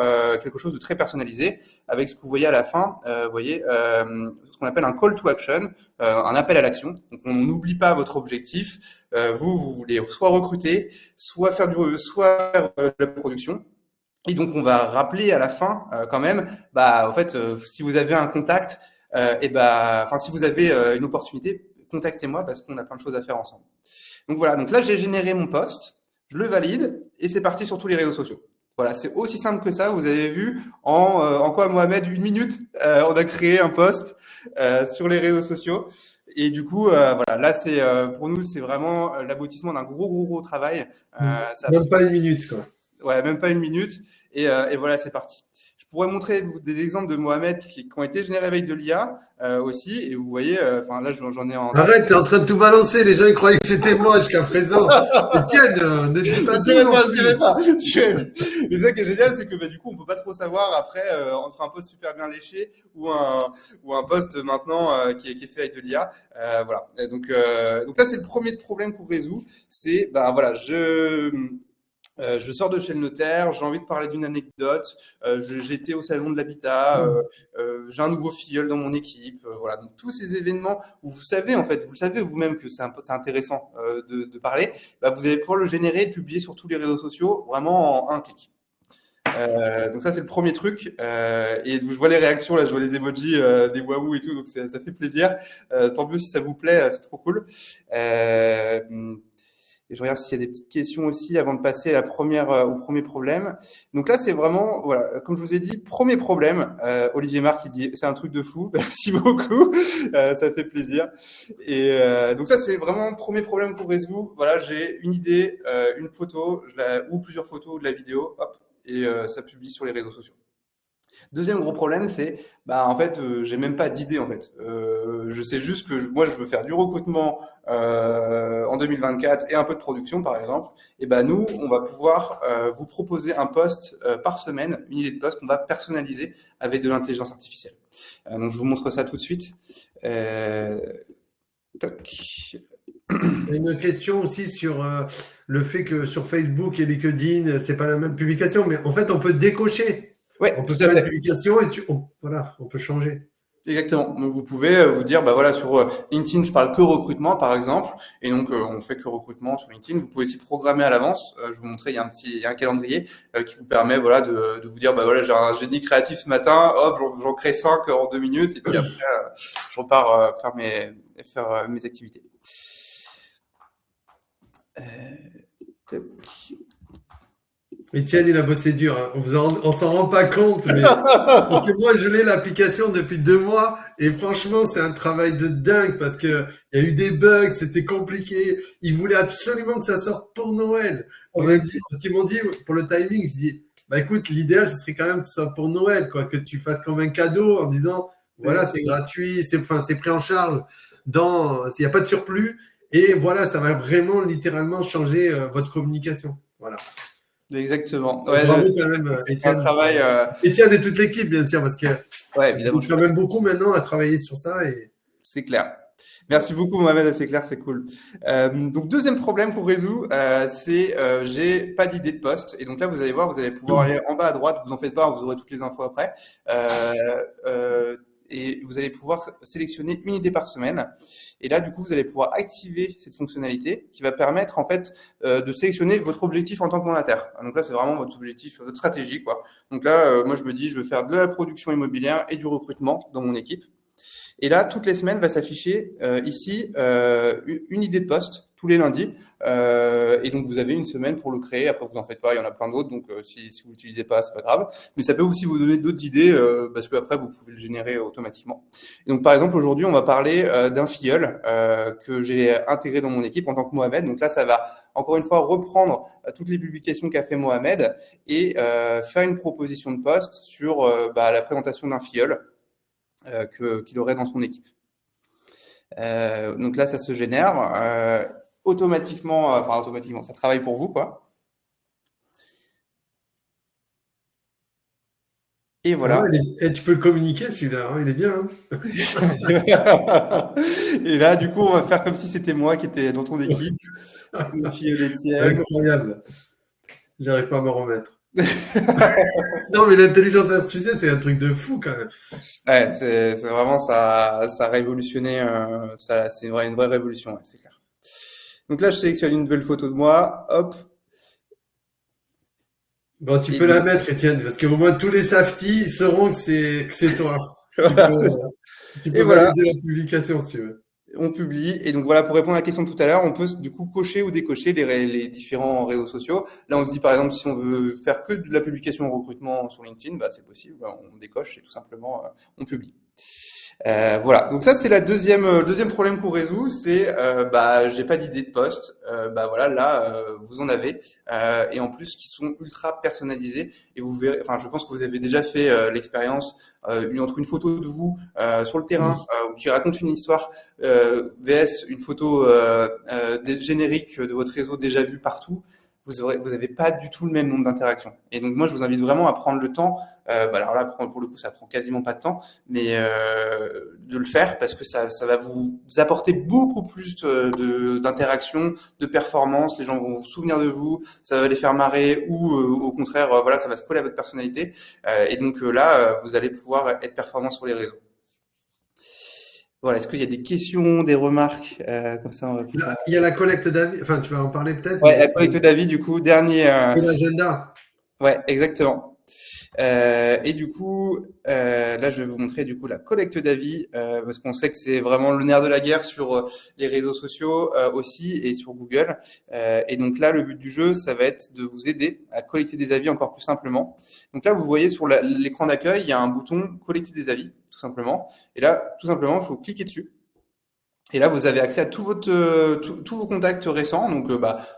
quelque chose de très personnalisé avec ce que vous voyez à la fin. Vous voyez ce qu'on appelle un call to action, un appel à l'action. Donc on n'oublie pas votre objectif. Vous voulez soit recruter, soit faire de la production. Et donc, on va rappeler à la fin, quand même, en fait, si vous avez un contact, si vous avez une opportunité, contactez-moi parce qu'on a plein de choses à faire ensemble. Donc voilà, donc là, j'ai généré mon post, je le valide, et c'est parti sur tous les réseaux sociaux. Voilà, c'est aussi simple que ça. Vous avez vu en quoi, Mohamed, 1 minute, on a créé un post sur les réseaux sociaux. Et du coup, voilà, là, c'est pour nous, c'est vraiment l'aboutissement d'un gros travail. Même pas 1 minute, quoi. Ouais, même pas 1 minute. Et voilà, c'est parti. Je pourrais montrer des exemples de Mohamed qui ont été générés avec de l'IA aussi. Et vous voyez, là, j'en ai en... Arrête, t'es en train de tout balancer. Les gens, ils croyaient que c'était moi jusqu'à présent. Etienne, ne dis pas tout. Je dirais pas. Mais ça qui est génial, c'est que du coup, on peut pas trop savoir après entre un post super bien léché ou un post maintenant qui est fait avec de l'IA. Voilà. Et donc ça, c'est le premier problème qu'on résout. C'est, voilà, je sors de chez le notaire, j'ai envie de parler d'une anecdote, j'étais au salon de l'habitat, j'ai un nouveau filleul dans mon équipe, voilà. Donc tous ces événements où vous savez, en fait, vous le savez vous-même que c'est intéressant de parler, vous allez pouvoir le générer et le publier sur tous les réseaux sociaux vraiment en un clic. Donc ça c'est le premier truc, et je vois les réactions là, je vois les emojis des waouh et tout, donc ça fait plaisir. Tant mieux si ça vous plaît, c'est trop cool. Et je regarde s'il y a des petites questions aussi avant de passer à au premier problème. Donc là, c'est vraiment, voilà, comme je vous ai dit, premier problème. Olivier Marc qui dit, c'est un truc de fou. Merci beaucoup, ça fait plaisir. Et donc ça, c'est vraiment le premier problème qu'on résout. Voilà, j'ai une idée, une photo, ou plusieurs photos, de la vidéo, hop, et ça publie sur les réseaux sociaux. Deuxième gros problème, c'est, en fait, j'ai même pas d'idée, en fait. Je sais juste que moi, je veux faire du recrutement en 2024 et un peu de production, par exemple. Et nous, on va pouvoir vous proposer un post par semaine, une idée de post qu'on va personnaliser avec de l'intelligence artificielle. Donc, je vous montre ça tout de suite. Tac. Une question aussi sur le fait que sur Facebook et LinkedIn, c'est pas la même publication, mais en fait, on peut décocher Ouais, On peut tout à faire une fait. publication et voilà, on peut changer. Exactement. Donc vous pouvez vous dire, bah voilà, sur LinkedIn, je parle que recrutement, par exemple, et donc on fait que recrutement sur LinkedIn. Vous pouvez aussi programmer à l'avance. Je vais vous montrer, il y a un calendrier qui vous permet, voilà, de vous dire, bah voilà, j'ai un génie créatif ce matin, hop, j'en crée 5 en 2 minutes, et puis après, je repars faire mes activités. Tac. Étienne, il a bossé dur, hein. On s'en rend pas compte, mais parce que moi, je l'ai l'application depuis 2 mois et franchement, c'est un travail de dingue parce que il y a eu des bugs, c'était compliqué. Ils voulaient absolument que ça sorte pour Noël. On a dit, parce qu'ils m'ont dit pour le timing, je dis, bah écoute, l'idéal, ce serait quand même que ce soit pour Noël, quoi, que tu fasses comme un cadeau en disant, voilà, c'est gratuit, c'est pris en charge s'il n'y a pas de surplus et voilà, ça va vraiment littéralement changer votre communication. Voilà. Exactement. Donc, Ouais, bravo quand même, c'est un Étienne. travail. Étienne et toute l'équipe, bien sûr, parce que Ouais, vous évidemment, êtes quand même beaucoup maintenant à travailler sur ça. Et c'est clair. Merci beaucoup, Mohamed. C'est clair, c'est cool. Donc, deuxième problème qu'on résout, c'est j'ai pas d'idée de poste. Et donc là, vous allez voir, vous allez pouvoir aller en bas à droite. Vous en faites pas, vous aurez toutes les infos après. Euh, euh, et vous allez pouvoir sélectionner une idée par semaine. Et là, du coup, vous allez pouvoir activer cette fonctionnalité qui va permettre en fait de sélectionner votre objectif en tant que mandataire. Donc là, c'est vraiment votre objectif, votre stratégie, quoi. Donc là, moi, je me dis, je veux faire de la production immobilière et du recrutement dans mon équipe. Et là, toutes les semaines, va s'afficher ici une idée de poste tous les lundis. Et donc, vous avez une semaine pour le créer. Après, vous en faites pas, il y en a plein d'autres. Donc, si vous l'utilisez pas, c'est pas grave. Mais ça peut aussi vous donner d'autres idées parce qu'après, vous pouvez le générer automatiquement. Et donc, par exemple, aujourd'hui, on va parler d'un filleul que j'ai intégré dans mon équipe en tant que Mohamed. Donc là, ça va encore une fois reprendre toutes les publications qu'a fait Mohamed et faire une proposition de poste sur la présentation d'un filleul qu'il aurait dans son équipe. Donc là, ça se génère automatiquement, enfin automatiquement, ça travaille pour vous, quoi. Et ah ouais, voilà. tu peux le communiquer celui-là, hein, il est bien. Hein. Et là, du coup, on va faire comme si c'était moi qui étais dans ton équipe, une fille d'Étienne. Incroyable. J'arrive pas à me remettre. Non, mais l'intelligence artificielle, c'est un truc de fou quand même. Ouais, c'est vraiment ça a révolutionné, c'est une vraie révolution, ouais, c'est clair. Donc là, je sélectionne une belle photo de moi, hop, Bon, tu et peux la mettre, Étienne, parce qu'au moins tous les safety sauront que c'est toi. voilà, c'est ça. Tu Et peux voilà, valider la publication si tu veux. on publie. Et donc voilà, pour répondre à la question de tout à l'heure, on peut du coup cocher ou décocher les différents réseaux sociaux. Là, on se dit par exemple, si on veut faire que de la publication en recrutement sur LinkedIn, bah, c'est possible, bah, on décoche et tout simplement on publie. Voilà. Donc ça, c'est le deuxième problème qu'on résout, c'est j'ai pas d'idée de poste. Voilà, là vous en avez et en plus qui sont ultra personnalisés et vous verrez. Enfin, je pense que vous avez déjà fait l'expérience entre une photo de vous sur le terrain qui raconte une histoire vs une photo générique de votre réseau déjà vu partout. Vous avez pas du tout le même nombre d'interactions. Et donc moi, je vous invite vraiment à prendre le temps. Alors là, pour le coup, ça prend quasiment pas de temps, mais de le faire parce que ça va vous apporter beaucoup plus d'interaction, de performance. Les gens vont se souvenir de vous, ça va les faire marrer ou au contraire, voilà, ça va se coller à votre personnalité. Et donc là, vous allez pouvoir être performant sur les réseaux. Voilà, est-ce qu'il y a des questions, des remarques comme ça on va pouvoir... Là, il y a la collecte d'avis, enfin, tu vas en parler peut-être, Ouais, la mais collecte d'avis, du coup, dernier. et l'agenda. Ouais, exactement. Et du coup, là, je vais vous montrer du coup la collecte d'avis parce qu'on sait que c'est vraiment le nerf de la guerre sur les réseaux sociaux aussi et sur Google. Et donc là, le but du jeu, ça va être de vous aider à collecter des avis encore plus simplement. Donc là, vous voyez sur l'écran d'accueil, il y a un bouton collecter des avis, tout simplement. Et là, tout simplement, il faut cliquer dessus. Et là, vous avez accès à tous vos contacts récents, donc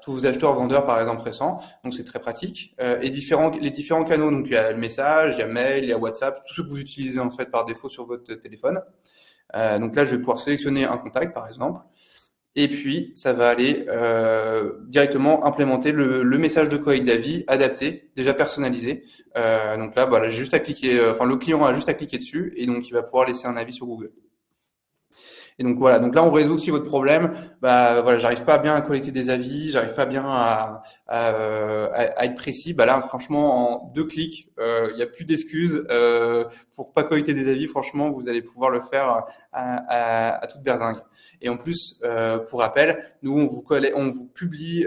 tous vos acheteurs, vendeurs par exemple récents, donc c'est très pratique. Et les différents canaux, donc il y a le message, il y a mail, il y a WhatsApp, tout ce que vous utilisez en fait par défaut sur votre téléphone. Donc là, je vais pouvoir sélectionner un contact par exemple, et puis ça va aller directement implémenter le message de collecte d'avis adapté, déjà personnalisé. Donc là, j'ai juste à cliquer, le client a juste à cliquer dessus, et donc il va pouvoir laisser un avis sur Google. Et donc voilà, donc là on résout aussi votre problème. Bah voilà, j'arrive pas bien à collecter des avis, j'arrive pas bien à être précis. Bah là, franchement, en 2 clics, il y a plus d'excuses pour pas collecter des avis. Franchement, vous allez pouvoir le faire à toute berzingue. Et en plus, pour rappel, nous on vous publie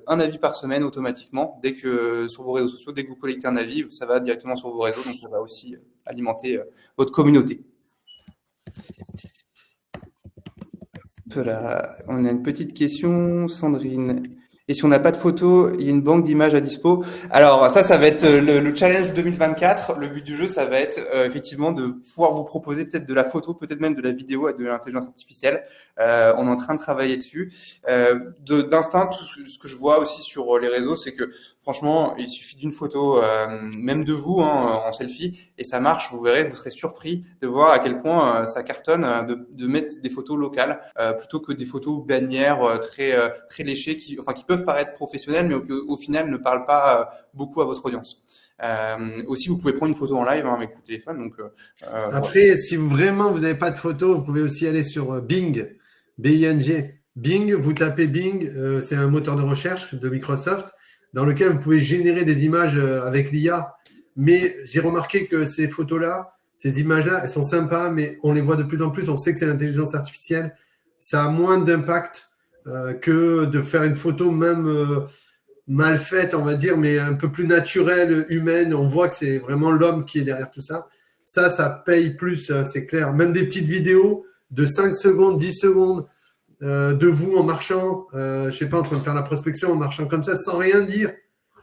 un avis par semaine automatiquement dès que sur vos réseaux sociaux, dès que vous collectez un avis, ça va directement sur vos réseaux, donc ça va aussi alimenter votre communauté. Voilà, on a une petite question, Sandrine. Et si on n'a pas de photos, il y a une banque d'images à dispo. Alors ça va être le challenge 2024. Le but du jeu, ça va être effectivement de pouvoir vous proposer peut-être de la photo, peut-être même de la vidéo avec de l'intelligence artificielle. On est en train de travailler dessus. D'instinct, tout ce que je vois aussi sur les réseaux, c'est que franchement, il suffit d'une photo, même de vous en selfie, et ça marche. Vous verrez, vous serez surpris de voir à quel point ça cartonne de mettre des photos locales plutôt que des photos bannières très léchées qui peuvent paraître professionnelles, mais au final ne parlent pas beaucoup à votre audience. Aussi, vous pouvez prendre une photo en live avec le téléphone. Donc, après, si vraiment vous n'avez pas de photo, vous pouvez aussi aller sur Bing, B-I-N-G. Bing, vous tapez Bing, c'est un moteur de recherche de Microsoft dans lequel vous pouvez générer des images avec l'IA. Mais j'ai remarqué que ces photos-là, ces images-là, elles sont sympas, mais on les voit de plus en plus. On sait que c'est l'intelligence artificielle. Ça a moins d'impact que de faire une photo même mal faite, on va dire, mais un peu plus naturelle, humaine. On voit que c'est vraiment l'homme qui est derrière tout ça. Ça paye plus, c'est clair. Même des petites vidéos de 5 secondes, 10 secondes de vous en marchant, je sais pas, en train de faire la prospection, en marchant comme ça, sans rien dire.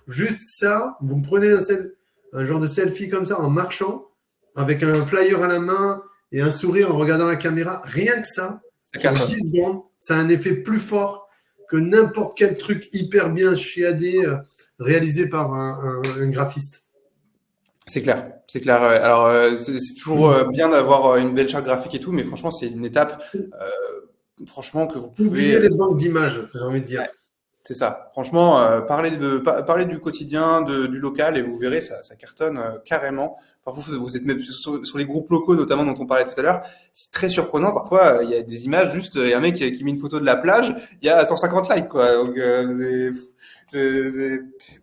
Juste ça, vous prenez un genre de selfie comme ça, en marchant, avec un flyer à la main et un sourire en regardant la caméra. Rien que ça, sur 10 secondes, ça a un effet plus fort que n'importe quel truc hyper bien chiadé réalisé par un graphiste. C'est clair, c'est clair. Alors, c'est toujours bien d'avoir une belle charte graphique et tout, mais franchement, c'est une étape, franchement, que vous pouvez. Oubliez les banques d'images, j'ai envie de dire. Ouais, c'est ça. Franchement, parler du quotidien, du local, et vous verrez, ça cartonne carrément. Parfois, vous êtes même sur les groupes locaux, notamment dont on parlait tout à l'heure. C'est très surprenant. Parfois, il y a des images, juste, il y a un mec qui met une photo de la plage, il y a 150 likes, quoi. Donc,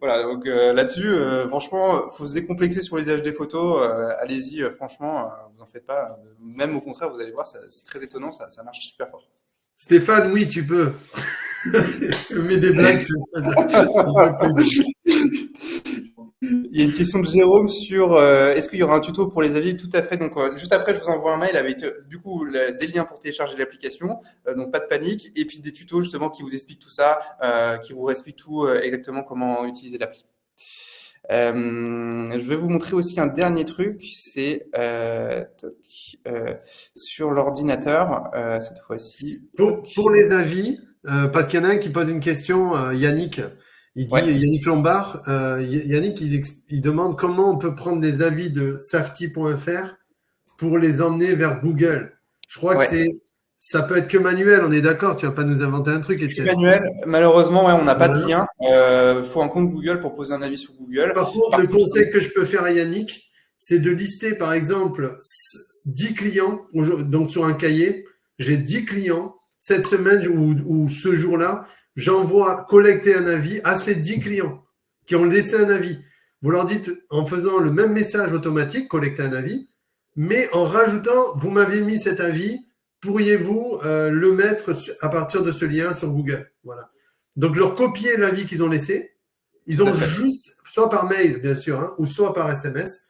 voilà. Donc là-dessus, franchement, faut se décomplexer sur l'usage des photos. Allez-y, franchement, vous en faites pas. Même au contraire, vous allez voir, c'est très étonnant, ça marche super fort. Stéphane, oui, tu peux. Je mets des blagues. Il y a une question de Jérôme sur est-ce qu'il y aura un tuto pour les avis? Tout à fait. Donc, juste après, je vous envoie un mail avec du coup des liens pour télécharger l'application. Donc, pas de panique. Et puis des tutos justement qui vous expliquent tout ça, qui vous expliquent tout exactement comment utiliser l'appli. Je vais vous montrer aussi un dernier truc, c'est sur l'ordinateur cette fois-ci. Pour les avis, parce qu'il y en a un qui pose une question, Yannick. Il dit, ouais. Yannick Lombard, Yannick, il demande comment on peut prendre des avis de safety.fr pour les emmener vers Google. Je crois que ça peut être que manuel, on est d'accord, tu vas pas nous inventer un truc, Étienne. Manuel, malheureusement, on n'a pas de lien. Faut un compte Google pour poser un avis sur Google. Par contre, le conseil que je peux faire à Yannick, c'est de lister, par exemple, 10 clients. Donc, sur un cahier, j'ai 10 clients. Cette semaine ou ce jour-là, j'envoie collecter un avis à ces 10 clients qui ont laissé un avis. Vous leur dites, en faisant le même message automatique, collecter un avis, mais en rajoutant, vous m'avez mis cet avis, pourriez-vous le mettre à partir de ce lien sur Google? Voilà. Donc, leur copier l'avis qu'ils ont laissé. Ils ont juste, soit par mail, bien sûr, hein, ou soit par SMS.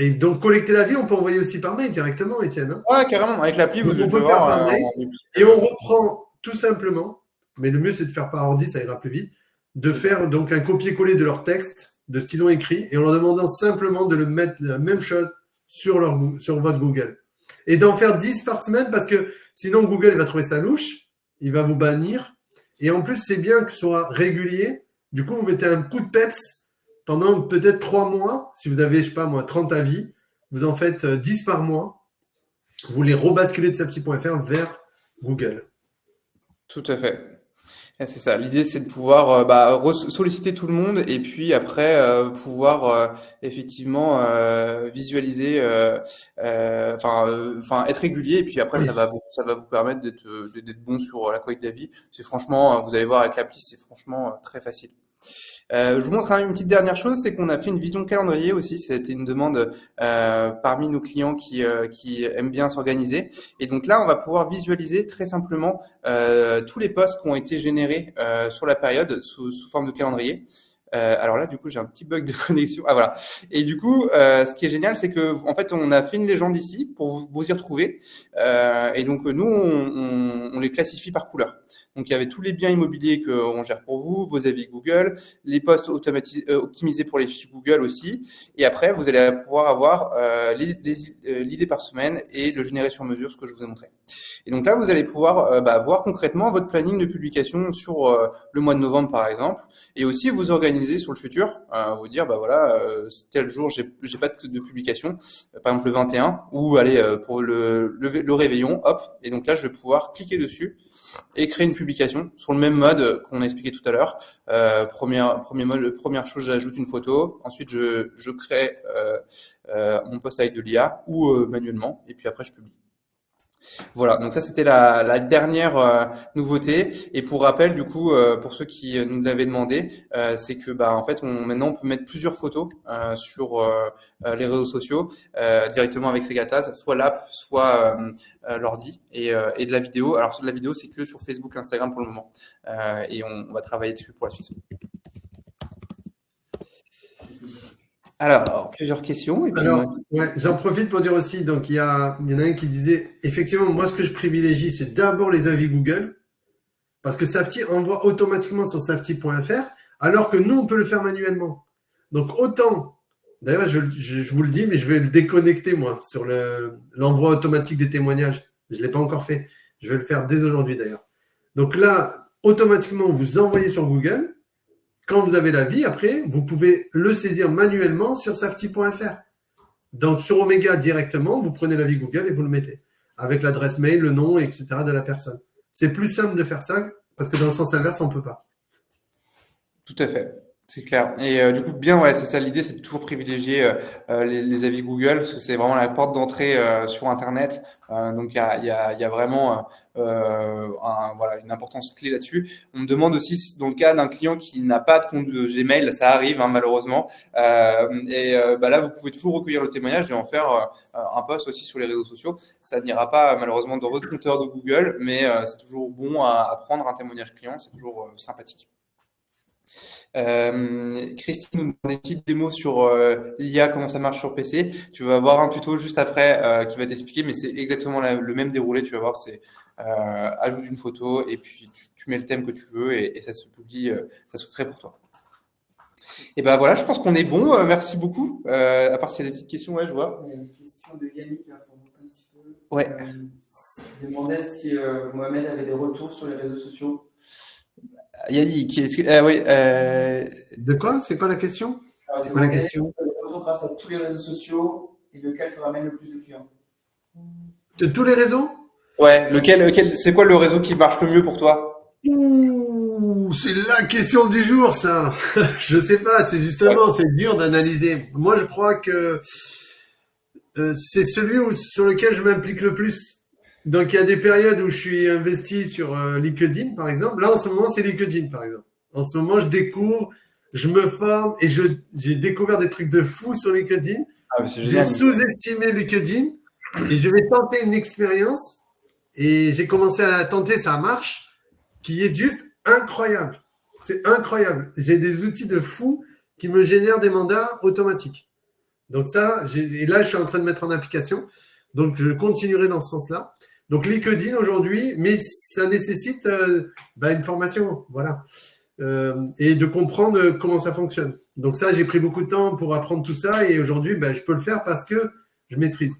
Et donc, collecter l'avis, on peut envoyer aussi par mail directement, Étienne. Hein. Ouais, carrément. Avec l'appli, vous pouvez faire par mail. Et on reprend tout simplement, mais le mieux, c'est de faire par ordi, ça ira plus vite, de faire donc un copier-coller de leur texte, de ce qu'ils ont écrit, et en leur demandant simplement de le mettre la même chose sur votre Google. Et d'en faire 10 par semaine, parce que sinon, Google va trouver ça louche, il va vous bannir. Et en plus, c'est bien que ce soit régulier. Du coup, vous mettez un coup de peps pendant peut-être 3 mois. Si vous avez, je sais pas moi, 30 avis, vous en faites 10 par mois. Vous les rebasculez de safety.fr vers Google. Tout à fait. C'est ça. L'idée, c'est de pouvoir solliciter tout le monde et puis après pouvoir effectivement visualiser, enfin être régulier et puis après Oui. ça va vous permettre d'être bon sur la qualité de la vie. C'est franchement, vous allez voir avec l'appli, c'est franchement très facile. Je vous montre une petite dernière chose, c'est qu'on a fait une vision calendrier aussi. C'était une demande parmi nos clients qui aiment bien s'organiser. Et donc là, on va pouvoir visualiser très simplement tous les posts qui ont été générés sur la période sous forme de calendrier. Alors là, du coup, j'ai un petit bug de connexion. Ah voilà. Et du coup, ce qui est génial, c'est que en fait, on a fait une légende ici pour vous y retrouver. Et donc, nous, on les classifie par couleur. Donc, il y avait tous les biens immobiliers qu'on gère pour vous, vos avis Google, les posts optimisés pour les fiches Google aussi. Et après, vous allez pouvoir avoir l'idée par semaine et le générer sur mesure, ce que je vous ai montré. Et donc là, vous allez pouvoir voir concrètement votre planning de publication sur le mois de novembre, par exemple, et aussi vous organiser sur le futur, vous dire, voilà, tel jour, j'ai pas de publication, par exemple le 21, ou allez, pour le réveillon, hop, et donc là, je vais pouvoir cliquer dessus et créer une publication sur le même mode qu'on a expliqué tout à l'heure. Première chose, j'ajoute une photo. Ensuite, je crée mon post avec de l'IA ou manuellement. Et puis après, je publie. Voilà, donc ça c'était la dernière nouveauté. Et pour rappel, du coup, pour ceux qui nous l'avaient demandé, c'est que en fait, maintenant on peut mettre plusieurs photos sur les réseaux sociaux directement avec Regatas, soit l'app, soit l'ordi et de la vidéo. Alors de la vidéo, c'est que sur Facebook, Instagram pour le moment, et on va travailler dessus pour la suite. Alors, plusieurs questions. Et puis Alors, ouais, j'en profite pour dire aussi, donc il y en a un qui disait, effectivement, moi ce que je privilégie, c'est d'abord les avis Google, parce que Safety envoie automatiquement sur safety.fr, alors que nous, on peut le faire manuellement. Donc autant, d'ailleurs, je vous le dis, mais je vais le déconnecter, moi, sur l'envoi automatique des témoignages. Je ne l'ai pas encore fait. Je vais le faire dès aujourd'hui, d'ailleurs. Donc là, automatiquement, vous envoyez sur Google. Quand vous avez l'avis, après, vous pouvez le saisir manuellement sur safety.fr. Donc, sur Omega directement, vous prenez l'avis Google et vous le mettez. Avec l'adresse mail, le nom, etc. de la personne. C'est plus simple de faire ça parce que dans le sens inverse, on ne peut pas. Tout à fait. C'est clair. Et du coup, bien, ouais, c'est ça l'idée, c'est de toujours privilégier les avis Google, parce que c'est vraiment la porte d'entrée sur Internet. Donc, il y a vraiment voilà, une importance clé là-dessus. On me demande aussi, dans le cas d'un client qui n'a pas de compte de Gmail, ça arrive malheureusement. Là, vous pouvez toujours recueillir le témoignage et en faire un post aussi sur les réseaux sociaux. Ça n'ira pas malheureusement dans votre compteur de Google, mais c'est toujours bon à prendre un témoignage client, c'est toujours sympathique. Christine nous demande une petite démo sur l'IA, comment ça marche sur PC. Tu vas voir un tuto juste après qui va t'expliquer, mais c'est exactement le même déroulé. Tu vas voir, c'est ajoute une photo et puis tu mets le thème que tu veux et ça se publie, ça se crée pour toi. Et voilà, je pense qu'on est bon. Merci beaucoup. À part s'il y a des petites questions, ouais, je vois. Il y a une question de Yannick, il faut monter un petit peu. Ouais. Il demandait si Mohamed avait des retours sur les réseaux sociaux. Yannick, De quoi? C'est quoi la question? C'est quoi la question? Des retours grâce à tous les réseaux sociaux et lequel te ramène le plus de clients? De tous les réseaux? Ouais, lequel, c'est quoi le réseau qui marche le mieux pour toi? Ouh, c'est la question du jour, ça. Je sais pas, c'est justement, c'est dur d'analyser. Moi, je crois que c'est celui sur lequel je m'implique le plus. Donc, il y a des périodes où je suis investi sur LinkedIn, par exemple. Là, en ce moment, c'est LinkedIn, par exemple. En ce moment, je découvre, je me forme et j'ai découvert des trucs de fou sur LinkedIn. J'ai sous-estimé LinkedIn et je vais tenter une expérience. Et j'ai commencé à tenter, ça marche, qui est juste incroyable. C'est incroyable. J'ai des outils de fou qui me génèrent des mandats automatiques. Donc ça, et là, je suis en train de mettre en application. Donc, je continuerai dans ce sens-là. Donc, LinkedIn aujourd'hui, mais ça nécessite une formation, voilà, et de comprendre comment ça fonctionne. Donc ça, j'ai pris beaucoup de temps pour apprendre tout ça et aujourd'hui, je peux le faire parce que je maîtrise.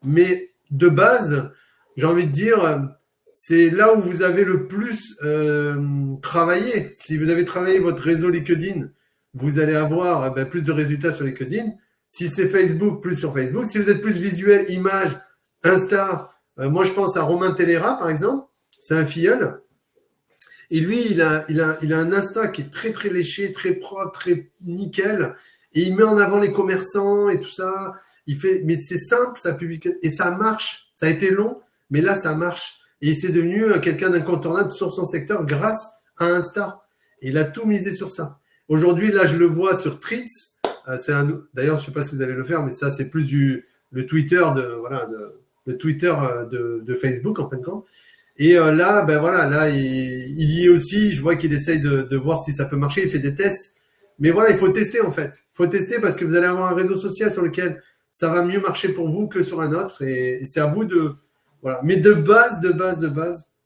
Mais de base, j'ai envie de dire, c'est là où vous avez le plus travaillé. Si vous avez travaillé votre réseau LinkedIn, vous allez avoir plus de résultats sur LinkedIn. Si c'est Facebook, plus sur Facebook. Si vous êtes plus visuel, image, Insta, moi je pense à Romain Tellera par exemple. C'est un filleul. Et lui, il a un Insta qui est très, très léché, très propre, très nickel. Et il met en avant les commerçants et tout ça. Mais c'est simple, ça publie, et ça marche. Ça a été long, mais là, ça marche. Et c'est devenu quelqu'un d'incontournable sur son secteur grâce à Insta. Et il a tout misé sur ça. Aujourd'hui, là, je le vois sur Threads. D'ailleurs, je sais pas si vous allez le faire, mais ça, c'est plus le Twitter le Twitter de Facebook, en fin de compte. Et là, ben voilà, là, il y est aussi. Je vois qu'il essaye de voir si ça peut marcher. Il fait des tests. Mais voilà, il faut tester, en fait. Il faut tester parce que vous allez avoir un réseau social sur lequel ça va mieux marcher pour vous que sur un autre. Et c'est à vous voilà. Mais de base,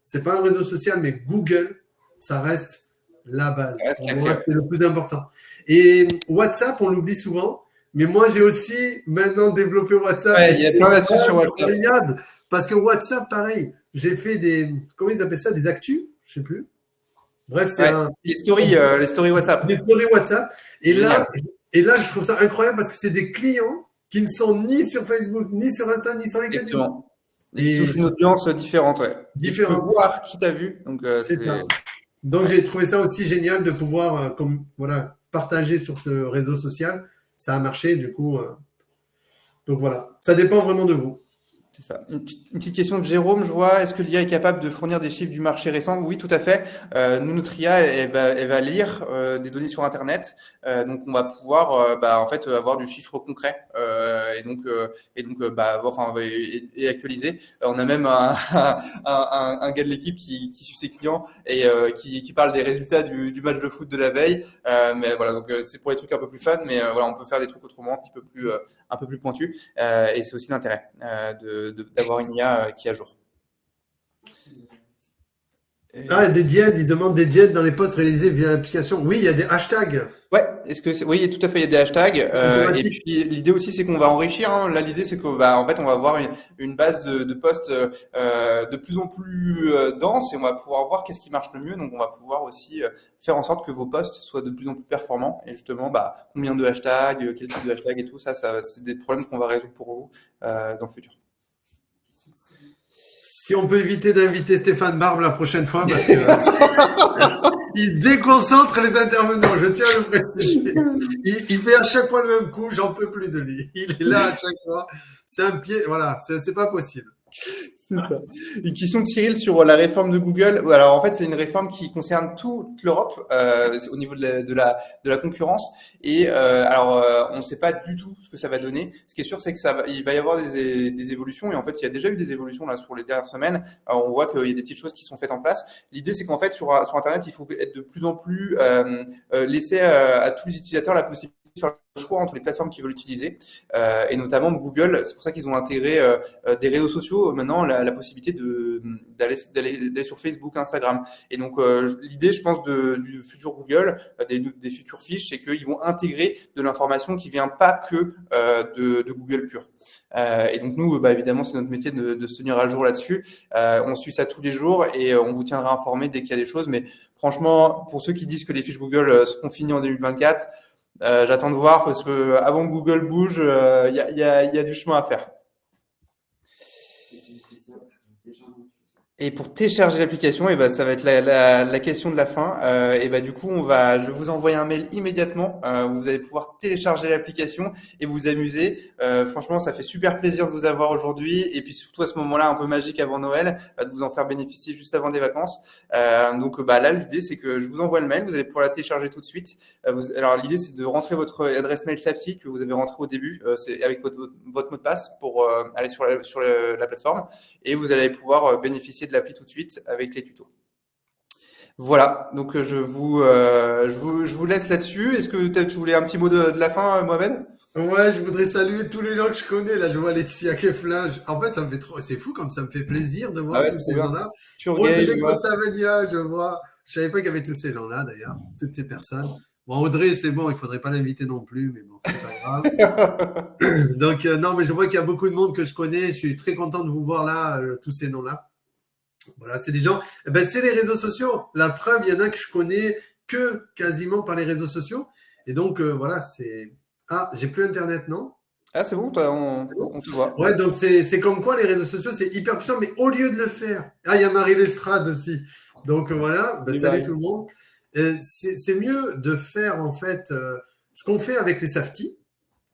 c'est pas un réseau social, mais Google, ça reste la base. Pour moi, c'est le plus important. Et WhatsApp, on l'oublie souvent. Mais moi, j'ai aussi maintenant développé WhatsApp. Ouais, il y a plein d'astuces sur WhatsApp. Incroyable. Parce que WhatsApp, pareil, j'ai fait comment ils appellent ça, des actus? Je sais plus. Bref, c'est les stories WhatsApp. des stories WhatsApp. Et là, je trouve ça incroyable parce que c'est des clients qui ne sont ni sur Facebook, ni sur Insta, ni sur LinkedIn. Exactement. Et qui touchent une audience différente, ouais. Différente. Tu peux voir qui t'a vu. Donc, c'est ça. Donc, j'ai trouvé ça aussi génial de pouvoir partager sur ce réseau social. Ça a marché, du coup. Donc, voilà. Ça dépend vraiment de vous. C'est ça. Une petite question de Jérôme, je vois. Est-ce que l'IA est capable de fournir des chiffres du marché récent? Oui, tout à fait. Nous, notre IA, elle va lire des données sur Internet. Donc, on va pouvoir en fait, avoir du chiffre concret et actualiser. On a même un gars de l'équipe qui suit ses clients et qui parle des résultats du match de foot de la veille. Mais voilà, donc c'est pour les trucs un peu plus fun, mais voilà, on peut faire des trucs autrement, un peu plus pointus. Et c'est aussi l'intérêt d'avoir une IA qui est à jour. Des dièses, ils demandent des dièses dans les posts réalisés via l'application. Oui, il y a des hashtags. Ouais, oui, tout à fait, il y a des hashtags. Et puis l'idée aussi, c'est qu'on va enrichir. Hein. Là, l'idée, c'est qu'en fait, on va avoir une base de posts de plus en plus dense et on va pouvoir voir qu'est-ce qui marche le mieux. Donc, on va pouvoir aussi faire en sorte que vos posts soient de plus en plus performants. Et justement, combien de hashtags, quel type de hashtag et tout ça, c'est des problèmes qu'on va résoudre pour vous dans le futur. Si on peut éviter d'inviter Stéphane Barbe la prochaine fois, parce que il déconcentre les intervenants, je tiens à le préciser. Il fait à chaque fois le même coup, j'en peux plus de lui. Il est là à chaque fois. C'est un pied, voilà, c'est pas possible. C'est ça. Une question de Cyril sur la réforme de Google. Alors en fait, c'est une réforme qui concerne toute l'Europe au niveau de la concurrence. Et on ne sait pas du tout ce que ça va donner. Ce qui est sûr, c'est que il va y avoir des évolutions. Et en fait, il y a déjà eu des évolutions là sur les dernières semaines. On voit qu'il y a des petites choses qui sont faites en place. L'idée, c'est qu'en fait, sur Internet, il faut être de plus en plus laisser à tous les utilisateurs la possibilité de faire le choix entre les plateformes qu'ils veulent utiliser, et notamment Google. C'est pour ça qu'ils ont intégré des réseaux sociaux maintenant, la possibilité d'aller sur Facebook, Instagram. Et donc l'idée, je pense, du futur Google, des futures fiches, c'est qu'ils vont intégrer de l'information qui vient pas que de Google pur. Et donc nous, évidemment, c'est notre métier de se tenir à jour là-dessus. On suit ça tous les jours et on vous tiendra informé dès qu'il y a des choses. Mais franchement, pour ceux qui disent que les fiches Google seront finies en 2024, j'attends de voir parce que avant que Google bouge, il y a du chemin à faire. Et pour télécharger l'application, ça va être la question de la fin. Du coup, je vais vous envoyer un mail immédiatement où vous allez pouvoir télécharger l'application et vous amuser. Franchement, ça fait super plaisir de vous avoir aujourd'hui. Et puis surtout à ce moment-là, un peu magique avant Noël, de vous en faire bénéficier juste avant des vacances. Là, l'idée, c'est que je vous envoie le mail. Vous allez pouvoir la télécharger tout de suite. Alors, l'idée, c'est de rentrer votre adresse mail Safety que vous avez rentré au début, c'est avec votre mot de passe pour aller sur la plateforme. Et vous allez pouvoir bénéficier de l'appli tout de suite avec les tutos. Voilà, donc je vous laisse là-dessus. Est-ce que tu voulais un petit mot de la fin, Mohamed? Ouais, je voudrais saluer tous les gens que je connais. Là, je vois Laetitia Keflin. En fait, ça me fait trop. C'est fou comme ça me fait plaisir de voir tous ces gens-là. Audrey Costavania, je vois. Je savais pas qu'il y avait tous ces gens-là, d'ailleurs, toutes ces personnes. Bon, Audrey, c'est bon, il faudrait pas l'inviter non plus, mais bon, c'est pas grave. Donc, non, mais je vois qu'il y a beaucoup de monde que je connais. Je suis très content de vous voir là, tous ces noms-là. Voilà, c'est des gens. C'est les réseaux sociaux. La preuve, il y en a que je connais que quasiment par les réseaux sociaux. Et donc, voilà, c'est. Ah, j'ai plus Internet, non? Ah, c'est bon, on te voit. Ouais, donc c'est comme quoi les réseaux sociaux, c'est hyper puissant, mais au lieu de le faire, ah, il y a Marie Lestrade aussi. Donc voilà, Salut, salut Marie. tout le monde. C'est mieux de faire en fait ce qu'on fait avec les safety.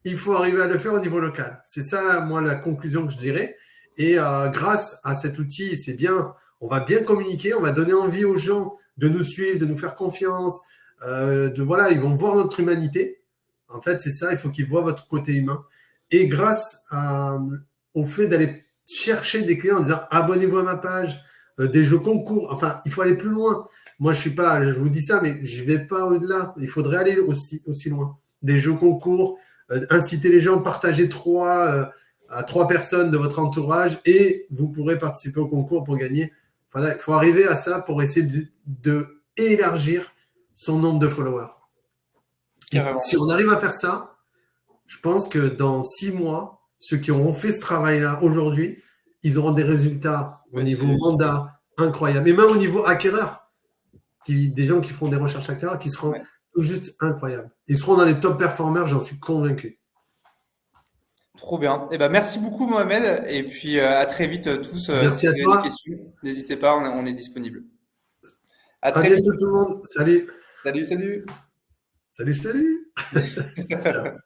Il faut arriver à le faire au niveau local. C'est ça, moi, la conclusion que je dirais. Et grâce à cet outil, c'est bien, on va bien communiquer, on va donner envie aux gens de nous suivre, de nous faire confiance, voilà, ils vont voir notre humanité. En fait, c'est ça, il faut qu'ils voient votre côté humain. Et grâce au fait d'aller chercher des clients en disant abonnez-vous à ma page, des jeux concours, enfin, il faut aller plus loin. Moi, je vous dis ça, mais je vais pas au-delà. Il faudrait aller aussi loin. Des jeux concours, inciter les gens, partager à 3 personnes de votre entourage et vous pourrez participer au concours pour gagner. Voilà, il faut arriver à ça pour essayer de élargir son nombre de followers. Et Carrément. si on arrive à faire ça, je pense que dans 6 mois, ceux qui auront fait ce travail-là aujourd'hui, ils auront des résultats au niveau mandat incroyables. Et même au niveau acquéreur, des gens qui feront des recherches acquéreurs qui seront tout juste incroyables. Ils seront dans les top performers, j'en suis convaincu. Trop bien. Eh ben, merci beaucoup, Mohamed. Et puis, à très vite, tous. Merci Si à vous avez toi. des questions, n'hésitez pas, on est disponible. À À très vite. bientôt tout le monde. Salut. Salut, salut. Salut, salut. Ciao.